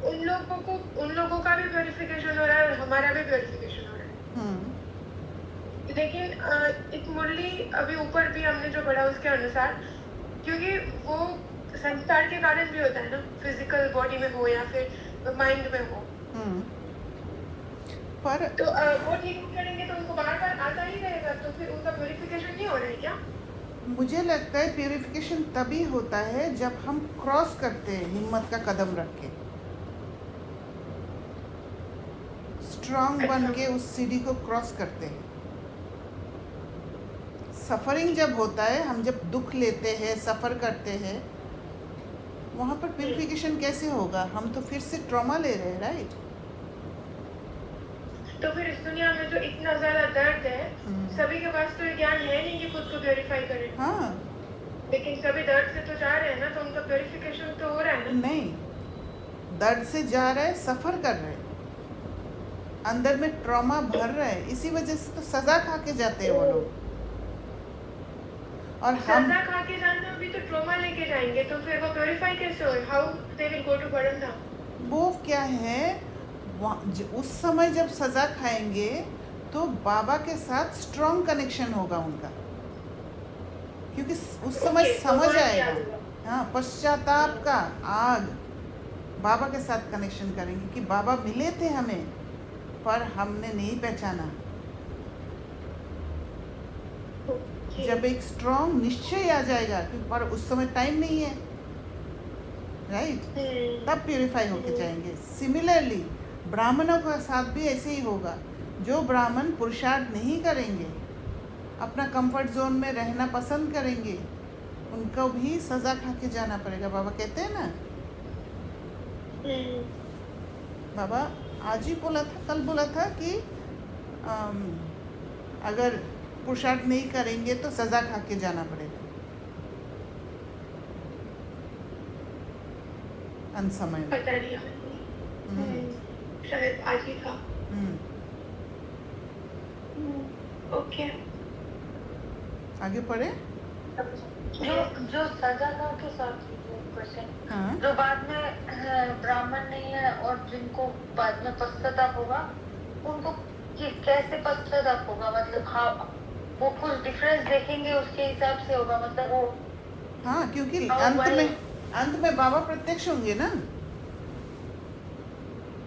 उन लोगों का भी प्योरिफिकेशन हो रहा है और हमारा भी प्योरिफिकेशन हो रहा है। लेकिन एक मुरली अभी ऊपर भी हमने जो पढ़ा उसके अनुसार, क्योंकि वो संस्कार के कारण भी होता है ना, फिजिकल बॉडी में हो या फिर माइंड में हो, पर तो वो ठीक करेंगे तो उनको बार बार आता ही रहेगा, तो फिर उनका प्योरिफिकेशन नहीं हो रहा है क्या? मुझे लगता है प्यूरिफिकेशन तभी होता है जब हम क्रॉस करते हैं, हिम्मत का कदम रख के, स्ट्रांग बन के उस सीढ़ी को क्रॉस करते हैं। सफरिंग जब होता है, हम जब दुख लेते हैं, सफ़र करते हैं, वहाँ पर प्यूरिफिकेशन कैसे होगा? हम तो फिर से ट्रॉमा ले रहे हैं, राइट? तो फिर इस दुनिया में जो इतना ज़्यादा दर्द है, सभी के पास तो ये ज्ञान है नहीं कि खुद को प्योरीफाई करें। हाँ, लेकिन सभी दर्द से तो जा रहे हैं ना, तो उनका प्योरीफिकेशन तो हो रहा है ना? नहीं, दर्द से जा रहे हैं, सफ़र कर रहे हैं, अंदर में ट्रॉमा भर रहे हैं, इसी वजह से तो सज़ा खा के जाते हैं वो लोग। और हम सज़ा खा के जाना भी तो ट्रॉमा लेके जाएंगे, तो फिर वो प्योरीफाई कैसे हो? How they will go to Paramdham? वो क्या है, उस समय जब सज़ा खाएंगे तो बाबा के साथ स्ट्रॉन्ग कनेक्शन होगा उनका, क्योंकि उस समय समझ आएगा। हाँ, पश्चाताप का आग, बाबा के साथ कनेक्शन करेंगे कि बाबा मिले थे हमें पर हमने नहीं पहचाना। जब एक स्ट्रॉन्ग निश्चय आ जाएगा कि पर उस समय टाइम नहीं है, राइट, तब प्यूरिफाई होके जाएंगे। सिमिलरली ब्राह्मणों के साथ भी ऐसे ही होगा। जो ब्राह्मण पुरुषार्थ नहीं करेंगे, अपना कंफर्ट जोन में रहना पसंद करेंगे, उनको भी सज़ा खा के जाना पड़ेगा। बाबा कहते हैं ना, बाबा आज ही बोला था, कल बोला था कि अगर पुरुषार्थ नहीं करेंगे तो सज़ा खा के जाना पड़ेगा अंत समय में। पता नहीं, शायद आज ही था। ओके, आगे पढ़े। जो सजा खा के साथ क्वेश्चन, हाँ, जो बाद में ब्राह्मण नहीं है और जिनको बाद में पश्चाताप होगा, उनको कैसे पश्चाताप होगा? मतलब हाँ, वो कुछ डिफरेंस देखेंगे उसके हिसाब से होगा, मतलब वो हाँ, क्योंकि अंत में बाबा प्रत्यक्ष होंगे ना,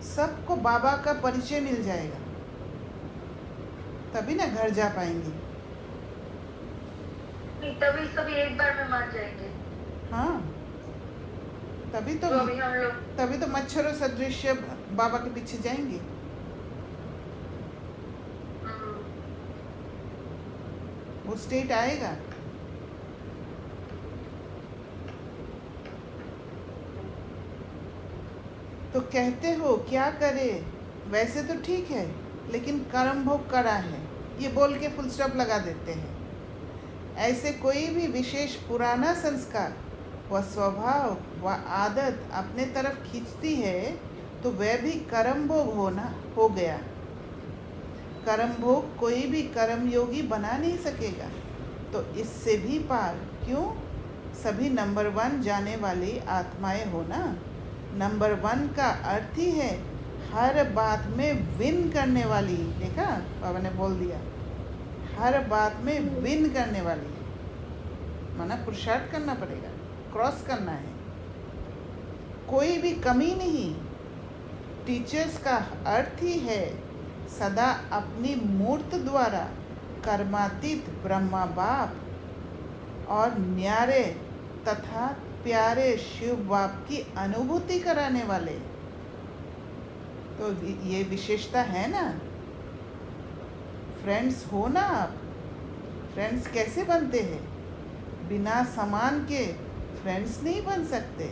सबको बाबा का परिचय मिल जाएगा। तभी ना घर जा पाएंगे। नहीं, तभी सभी एक बार में मान जाएंगे। हाँ, तभी तो जो अभी हम लोग तभी तो मच्छरों सदृश बाबा के पीछे जाएंगे। वो स्टेट आएगा। तो कहते हो क्या करे, वैसे तो ठीक है लेकिन कर्म भोग करा है, ये बोल के फुल स्टॉप लगा देते हैं। ऐसे कोई भी विशेष पुराना संस्कार व स्वभाव व आदत अपने तरफ खींचती है तो वह भी कर्म भोग हो गया। कर्म भोग कोई भी कर्म योगी बना नहीं सकेगा। तो इससे भी पार क्यों, सभी नंबर 1 जाने वाली आत्माएं हो ना। नंबर 1 का अर्थ ही है हर बात में विन करने वाली। देखा, बाबा ने बोल दिया, हर बात में विन करने वाली। माना पुरुषार्थ करना पड़ेगा, क्रॉस करना है, कोई भी कमी नहीं। टीचर्स का अर्थ ही है सदा अपनी मूर्त द्वारा कर्मातीत ब्रह्मा बाप और न्यारे तथा प्यारे शिव बाप की अनुभूति कराने वाले। तो ये विशेषता है ना। फ्रेंड्स हो ना आप। फ्रेंड्स कैसे बनते हैं, बिना समान के फ्रेंड्स नहीं बन सकते।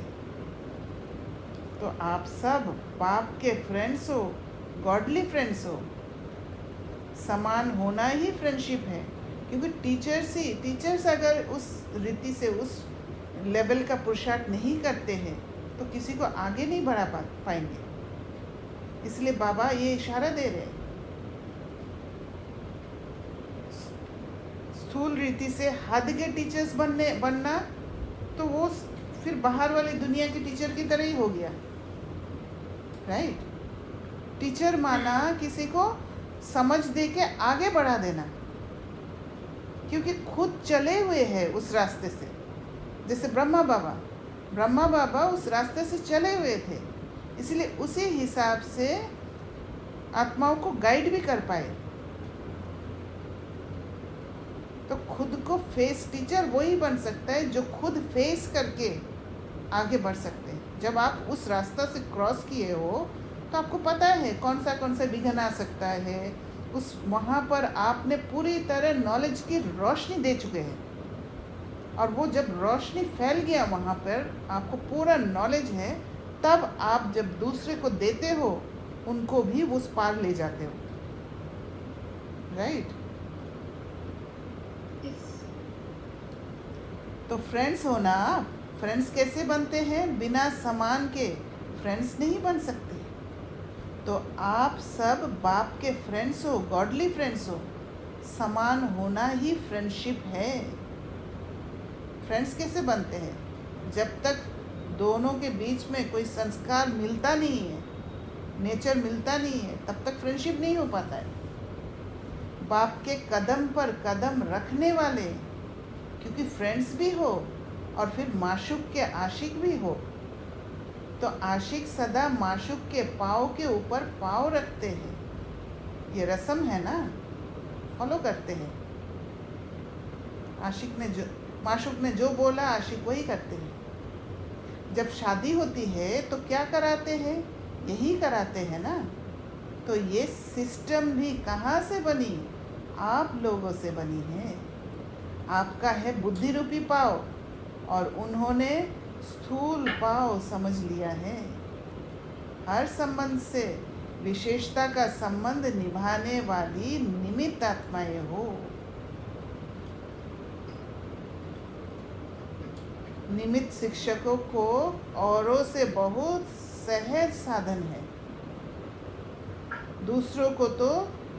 तो आप सब बाप के फ्रेंड्स हो, गॉडली फ्रेंड्स हो। समान होना ही फ्रेंडशिप है, क्योंकि टीचर्स अगर उस रीति से उस लेवल का पुरुषार्थ नहीं करते हैं तो किसी को आगे नहीं बढ़ा पाएंगे। इसलिए बाबा ये इशारा दे रहे हैं, स्थूल रीति से हद के टीचर्स बनना तो वो फिर बाहर वाली दुनिया के टीचर की तरह ही हो गया, राइट। टीचर माना किसी को समझ दे के आगे बढ़ा देना, क्योंकि खुद चले हुए हैं उस रास्ते से। जैसे ब्रह्मा बाबा उस रास्ते से चले हुए थे, इसलिए उसी हिसाब से आत्माओं को गाइड भी कर पाए। तो खुद को फेस टीचर वही बन सकता है जो खुद फेस करके आगे बढ़ सकते हैं। जब आप उस रास्ता से क्रॉस किए हो तो आपको पता है कौन सा विघ्न आ सकता है। वहाँ पर आपने पूरी तरह नॉलेज की रोशनी दे चुके हैं, और वो जब रोशनी फैल गया वहाँ पर आपको पूरा नॉलेज है, तब आप जब दूसरे को देते हो उनको भी उस पार ले जाते हो, राइट। तो फ्रेंड्स हो ना आप। फ्रेंड्स कैसे बनते हैं, बिना समान के फ्रेंड्स नहीं बन सकते। तो आप सब बाप के फ्रेंड्स हो, गॉडली फ्रेंड्स हो। समान होना ही फ्रेंडशिप है। फ्रेंड्स कैसे बनते हैं, जब तक दोनों के बीच में कोई संस्कार मिलता नहीं है, नेचर मिलता नहीं है, तब तक फ्रेंडशिप नहीं हो पाता है। बाप के कदम पर कदम रखने वाले, क्योंकि फ्रेंड्स भी हो और फिर माशूक के आशिक भी हो। तो आशिक सदा माशूक के पाँव के ऊपर पाँव रखते हैं, ये रस्म है ना, फॉलो करते हैं। माशूक ने जो बोला आशिक वही करते हैं। जब शादी होती है तो क्या कराते हैं, यही कराते हैं ना। तो ये सिस्टम भी कहाँ से बनी, आप लोगों से बनी है। आपका है बुद्धि रूपी पाव और उन्होंने स्थूल पाव समझ लिया है। हर संबंध से विशेषता का संबंध निभाने वाली निमित्त आत्माएं हो। निमित्त शिक्षकों को औरों से बहुत सहज साधन है। दूसरों को तो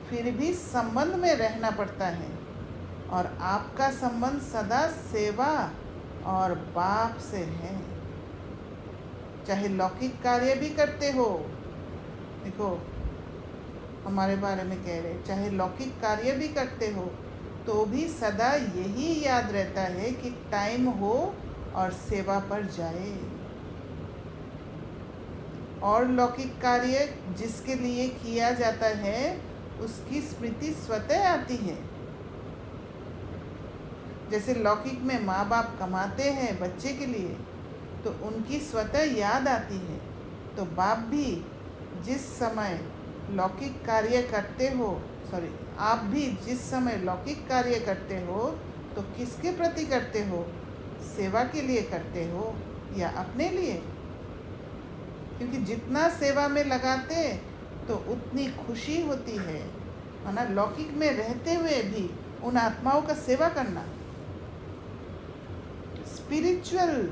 फिर भी संबंध में रहना पड़ता है, और आपका संबंध सदा सेवा और बाप से है। चाहे लौकिक कार्य भी करते हो, देखो हमारे बारे में कह रहे, चाहे लौकिक कार्य भी करते हो तो भी सदा यही याद रहता है कि टाइम हो और सेवा पर जाए। और लौकिक कार्य जिसके लिए किया जाता है उसकी स्मृति स्वतः आती है। जैसे लौकिक में माँ बाप कमाते हैं बच्चे के लिए, तो उनकी स्वतः याद आती है। तो बाप भी जिस समय लौकिक कार्य करते हो, आप भी जिस समय लौकिक कार्य करते हो तो किसके प्रति करते हो? सेवा के लिए करते हो या अपने लिए? क्योंकि जितना सेवा में लगाते तो उतनी खुशी होती है। माना लौकिक में रहते हुए भी उन आत्माओं का सेवा करना, स्पिरिचुअल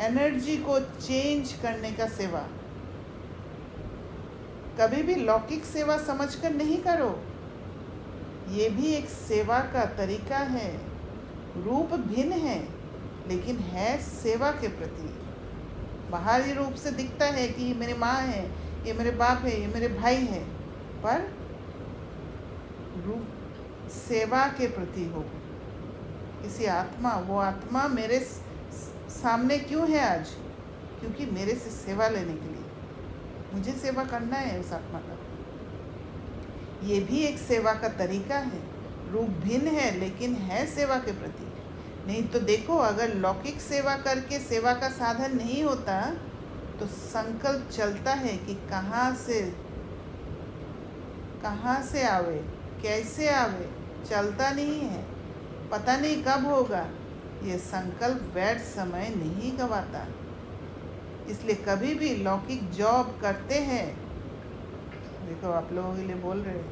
एनर्जी को चेंज करने का सेवा। कभी भी लौकिक सेवा समझकर नहीं करो, ये भी एक सेवा का तरीका है। रूप भिन्न है लेकिन है सेवा के प्रति। बाहरी रूप से दिखता है कि ये मेरी माँ है, ये मेरे बाप है, ये मेरे भाई है, पर रूप सेवा के प्रति हो। किसी आत्मा, वो आत्मा मेरे सामने क्यों है आज? क्योंकि मेरे से सेवा लेने के लिए मुझे सेवा करना है उस आत्मा का। ये भी एक सेवा का तरीका है। रूप भिन्न है लेकिन है सेवा के प्रति। नहीं तो देखो, अगर लौकिक सेवा करके सेवा का साधन नहीं होता तो संकल्प चलता है कि कहाँ से आवे, कैसे आवे, चलता नहीं है, पता नहीं कब होगा। ये संकल्प व्यर्थ समय नहीं गवाता। इसलिए कभी भी लौकिक जॉब करते हैं, देखो आप लोगों के लिए बोल रहे हैं,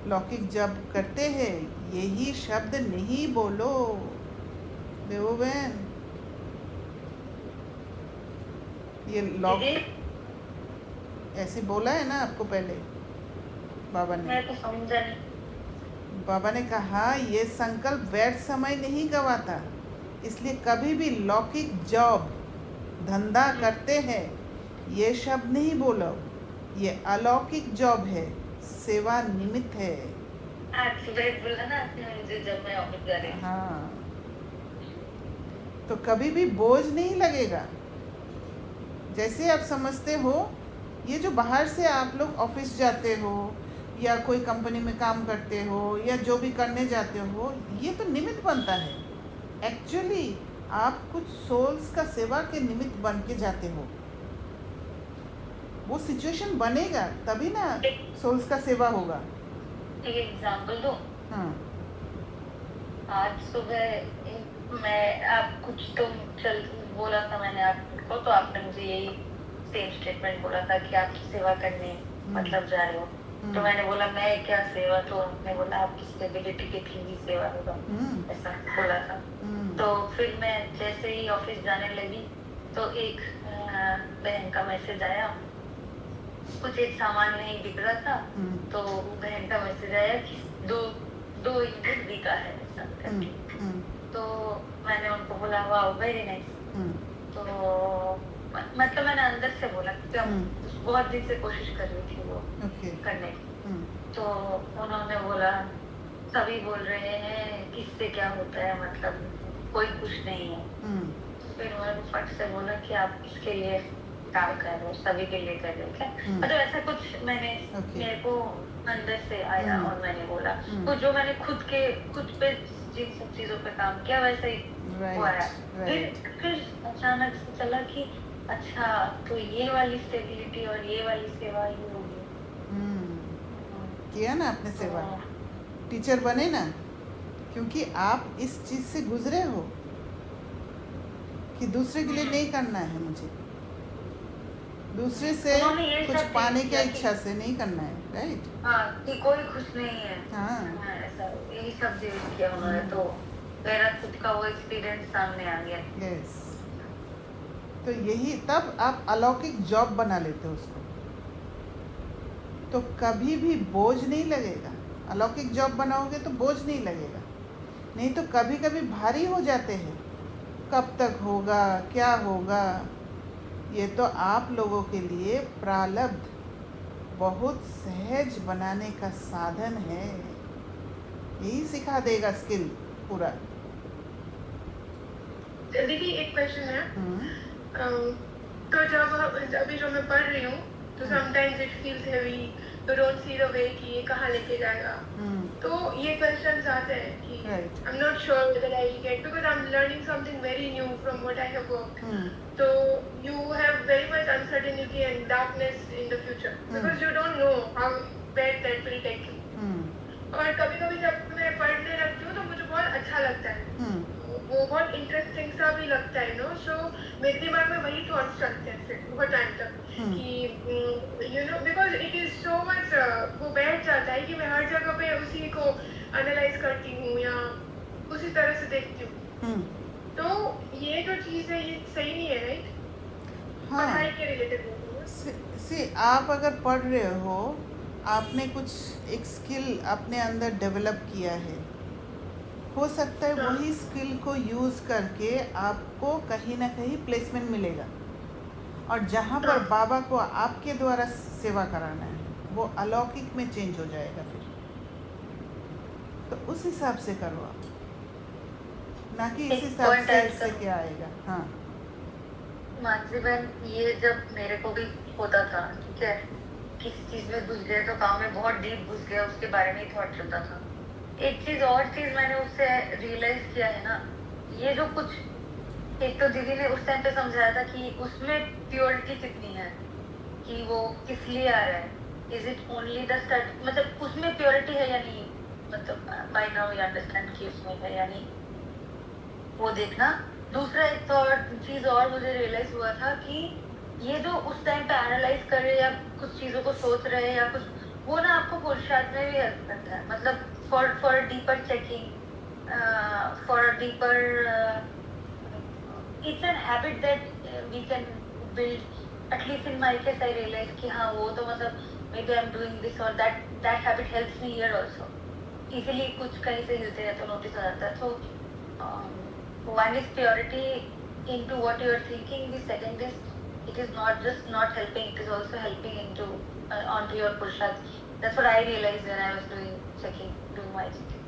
लौकिक जॉब करते हैं यही शब्द नहीं बोलो देवो बहन। ये ऐसे बोला है ना आपको पहले बाबा ने। मैं तो समझा नहीं। बाबा ने कहा ये संकल्प व्यर्थ समय नहीं गवाता। इसलिए कभी भी लौकिक जॉब धंधा करते हैं ये शब्द नहीं बोलो। ये अलौकिक जॉब है, सेवा निमित्त है। बोला ना आपने मुझे जब मैं ऑफिस जा रही थी। हाँ, तो कभी भी बोझ नहीं लगेगा। जैसे आप समझते हो, ये जो बाहर से आप लोग ऑफिस जाते हो या कोई कंपनी में काम करते हो या जो भी करने जाते हो, ये तो निमित्त बनता है। एक्चुअली आप कुछ सोल्स का सेवा के निमित्त बन के जाते हो। वो सिचुएशन बनेगा तभी ना सोल्स का सेवा होगा। एक एग्जांपल दो। हाँ, आज सुबह मैं आप कुछ चल बोला था मैंने आपको, तो आपने मुझे यही सेम स्टेटमेंट बोला था कि आप सेवा करने मतलब जा रहे हो। तो मैंने बोला मैं क्या सेवा, तो आपने बोला आपकी स्टेबिलिटी के थ्रू ही सेवा होगा, ऐसा बोला था। तो फिर मैं जैसे ही ऑफिस जाने लगी तो एक बहन का मैसेज आया, कुछ एक सामान नहीं बिक रहा था, तो बहन का मैसेज आया कि दो यूनिट बिका है ऐसा करके। तो मैंने उनको बोला वाह वेरी नाइस। तो मतलब मैंने अंदर से बोला क्योंकि बहुत दिन से कोशिश कर रही थी वो करने की। तो उन्होंने बोला सभी बोल रहे हैं किससे क्या होता है, मतलब कोई कुछ नहीं है। फिर मैंने फट से बोला कि आप किसके लिए काम कर रहे हो, सभी के लिए कर रहे हो क्या? मतलब ऐसा कुछ मैंने मेरे को अंदर से आया और मैंने बोला तो जो मैंने खुद पे जिन सब चीजों पे काम किया वैसे ही हुआ है। फिर अचानक से चला कि अच्छा तो ये वाली स्टेबिलिटी और ये वाली सेवा ही होगी। किया ना आपने सेवा, टीचर बने ना, क्योंकि आप इस चीज से गुजरे हो कि दूसरे के लिए नहीं करना है, मुझे दूसरे से कुछ पाने की इच्छा से नहीं करना है, राइट? हाँ, कि कोई खुश नहीं है। हाँ, ऐसा यही सब चीज किया उन्होंने, तो मेरा खुद का वो एक्सपीरियंस सामने आ गया। यस, तो यही तब आप अलौकिक जॉब बना लेते हो उसको, तो कभी भी बोझ नहीं लगेगा। अलौकिक जॉब बनाओगे तो बोझ नहीं लगेगा, नहीं तो कभी कभी भारी हो जाते हैं। कब तक होगा, क्या होगा, ये तो आप लोगों के लिए प्रारब्ध बहुत सहज बनाने का साधन है। यही सिखा देगा स्किल पूरा। दीदी एक क्वेश्चन है। तो जब अभी जो मैं पढ़ रही हूँ तो समटाइम्स इट फील्स हेवी, तो डोंट सी द वे कि ये कहाँ लेके जाएगा। तो ये क्वेश्चंस आते हैं कि Right. I am not sure whether I will get, because I am learning something very new from what I have worked. तो you have very much uncertainty and darkness in the future, because you don't know how bad that will take you. और कभी कभी जब मैं पढ़ने लगती हूँ तो मुझे बहुत अच्छा लगता है, वो बहुत इंटरेस्टिंग सा भी लगता है, नो। सो मेरे दिमाग में वही थॉट्स चलते हैं फिर बहुत टाइम तक कि you know, because it is so much, वो बैठ जाता है कि मैं हर जगह पे उसी को एनालाइज करती हूँ या उसी तरह से देखती हूँ। तो ये जो चीज़ है ये सही नहीं है, राइट? पढ़ाई के रिलेटेड सी आप अगर पढ़ रहे हो, आपने कुछ एक स्किल अपने अंदर डेवलप किया है, हो सकता है वही स्किल को यूज़ करके आपको कहीं ना कहीं प्लेसमेंट मिलेगा, और जहाँ पर बाबा को आपके द्वारा सेवा कराना है वो अलौकिक में चेंज हो जाएगा फिर। तो उस हिसाब से करो आप, ना कि इस हिसाब से इससे क्या आएगा। हाँ मानसी बहन, ये जब मेरे को भी होता था, ठीक है, किसी चीज में घुस गए तो काम में बहुत डीप घुस गया, उसके बारे में ही थॉट चलता था। एक चीज और चीज मैंने उससे रियलाइज किया है ना, ये जो कुछ, एक तो दीदी ने उस टाइम पे समझाया था कि उसमें प्योरिटी कितनी है, कि वो किस लिए आ रहा है, is it only the study, मतलब उसमें प्योरिटी है या नहीं, मतलब बाय नाउ यू अंडरस्टैंड कि उसमें है या नहीं, वो देखना। दूसरा एक तो और चीज और मुझे रियलाइज हुआ था कि ये जो उस टाइम पे एनालाइज कर रहे या कुछ चीजों को सोच रहे हैं या कुछ, वो ना आपको पुरुषार्थ में भी हेल्प करता है, मतलब for deeper checking, for deeper, it's an habit that we can build. At least in my case I realize कि हाँ, वो तो मतलब maybe I'm doing this or that habit helps me here also. Easily कुछ कहीं से हिलते हैं तो नोटिस हो जाता है। So one is purity into what you are thinking. The second is it is not just not helping, it is also helping into onto your purusharth. That's what I realized when I was doing my checking.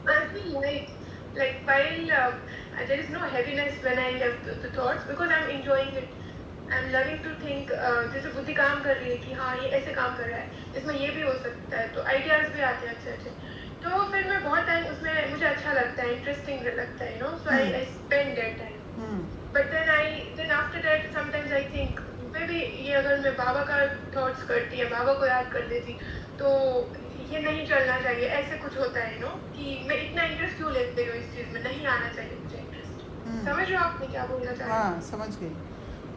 I feel like while there is no heaviness when I have the thoughts, because I'm enjoying it. I'm loving to think, जैसे बुद्धि काम कर रही है कि हाँ ये ऐसे काम कर रहा है, इसमें ये भी हो सकता है, तो आइडियाज भी आते हैं अच्छे अच्छे। तो फिर मैं बहुत टाइम उसमें, मुझे अच्छा लगता है, इंटरेस्टिंग लगता है, so I spend that time. But then after that sometimes I think maybe ये अगर मैं बाबा का थॉट्स करती या बाबा को याद कर लेती तो ये नहीं चलना चाहिए, ऐसे कुछ होता है कि मैं इतना इंटरेस्ट क्यों लेती हूँ इस चीज़ में, नहीं आना चाहिए मुझे इंटरेस्ट। समझ रहे हो आपने क्या बोलना चाहिए? हाँ समझ गई।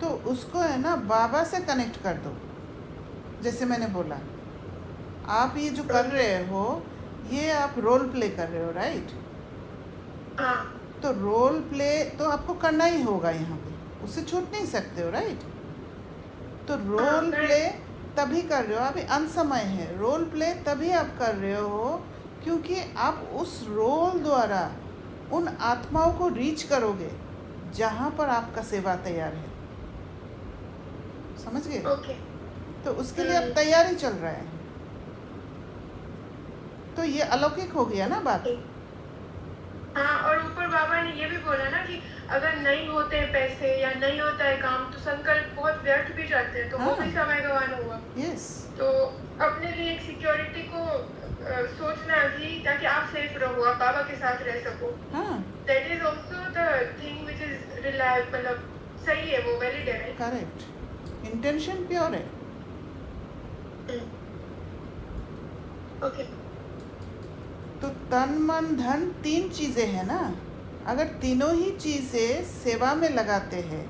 तो उसको है ना बाबा से कनेक्ट कर दो। जैसे मैंने बोला, आप ये जो कर रहे हो ये आप रोल प्ले कर रहे हो, राइट? तो रोल प्ले तो आपको करना ही होगा यहाँ पे, उससे छूट नहीं सकते हो, राइट? तो रोल प्ले तभी कर रहे हो, अभी अनसमय है, रोल प्ले तभी आप कर रहे हो क्योंकि आप उस रोल द्वारा उन आत्माओं को रीच करोगे जहाँ पर आपका सेवा तैयार है। समझ गए? तो उसके लिए अब तैयारी चल रहा है, तो ये अलौकिक हो गया ना बात। हाँ, और ऊपर बाबा ने ये भी बोला ना कि अगर नहीं होते पैसे या नहीं होता है काम तो संकल्प बहुत व्यर्थ भी जाते हैं, तो वो भी समय गंवाना हुआ। यस। तो अपने लिए एक सिक्योरिटी को सोचना कि ताकि आप सेफ रहो, आप बाबा के साथ रह सको। That is also the thing which is reliable, मतलब सही है, वो वैलिड है। करेक्ट, इंटेंशन प्योर है। ओके। तो तन मन धन तीन चीज़ें हैं ना, अगर तीनों ही चीज़ें सेवा में लगाते हैं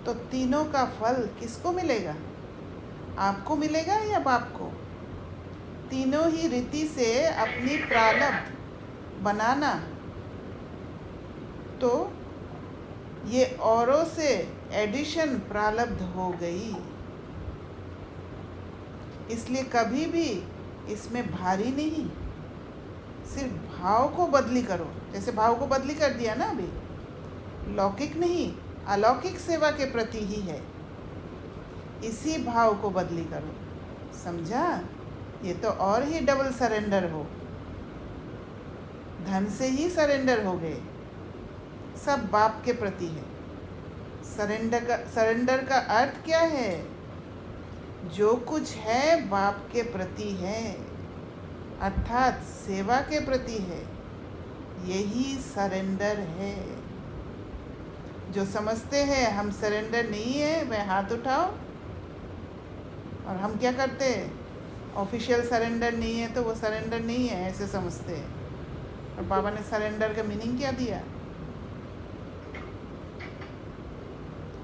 तो तीनों का फल किसको मिलेगा? आपको मिलेगा या बाप को? तीनों ही रीति से अपनी प्रारब्ध बनाना, तो ये औरों से एडिशन प्रारब्ध हो गई। इसलिए कभी भी इसमें भारी नहीं, सिर्फ भाव को बदली करो। जैसे भाव को बदली कर दिया ना अभी, लौकिक नहीं अलौकिक सेवा के प्रति ही है, इसी भाव को बदली करो। समझा? ये तो और ही डबल सरेंडर हो, धन से ही सरेंडर हो गए, सब बाप के प्रति है। सरेंडर का अर्थ क्या है? जो कुछ है बाप के प्रति है, अर्थात सेवा के प्रति है। यही सरेंडर है। जो समझते हैं हम सरेंडर नहीं है, वह हाथ उठाओ। और हम क्या करते हैं? ऑफिशियल सरेंडर नहीं है तो वो सरेंडर नहीं है, ऐसे समझते हैं। और बाबा ने सरेंडर का मीनिंग क्या दिया?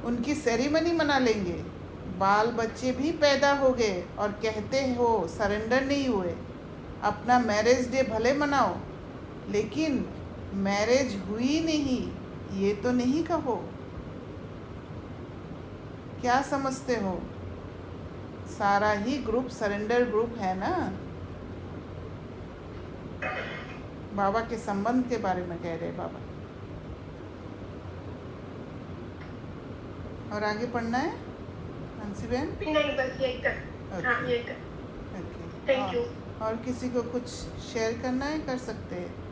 उनकी सेरेमनी मना लेंगे। बाल बच्चे भी पैदा हो गए और कहते हो सरेंडर नहीं हुए। अपना मैरिज डे भले मनाओ, लेकिन मैरिज हुई नहीं ये तो नहीं कहो। क्या समझते हो? सारा ही ग्रुप सरेंडर ग्रुप है ना। बाबा के संबंध के बारे में कह रहे बाबा। और आगे पढ़ना है हंसी बहन? नहीं, बस यही तक। हाँ, यही तक। ओके। Thank you. और किसी को कुछ शेयर करना है कर सकते हैं।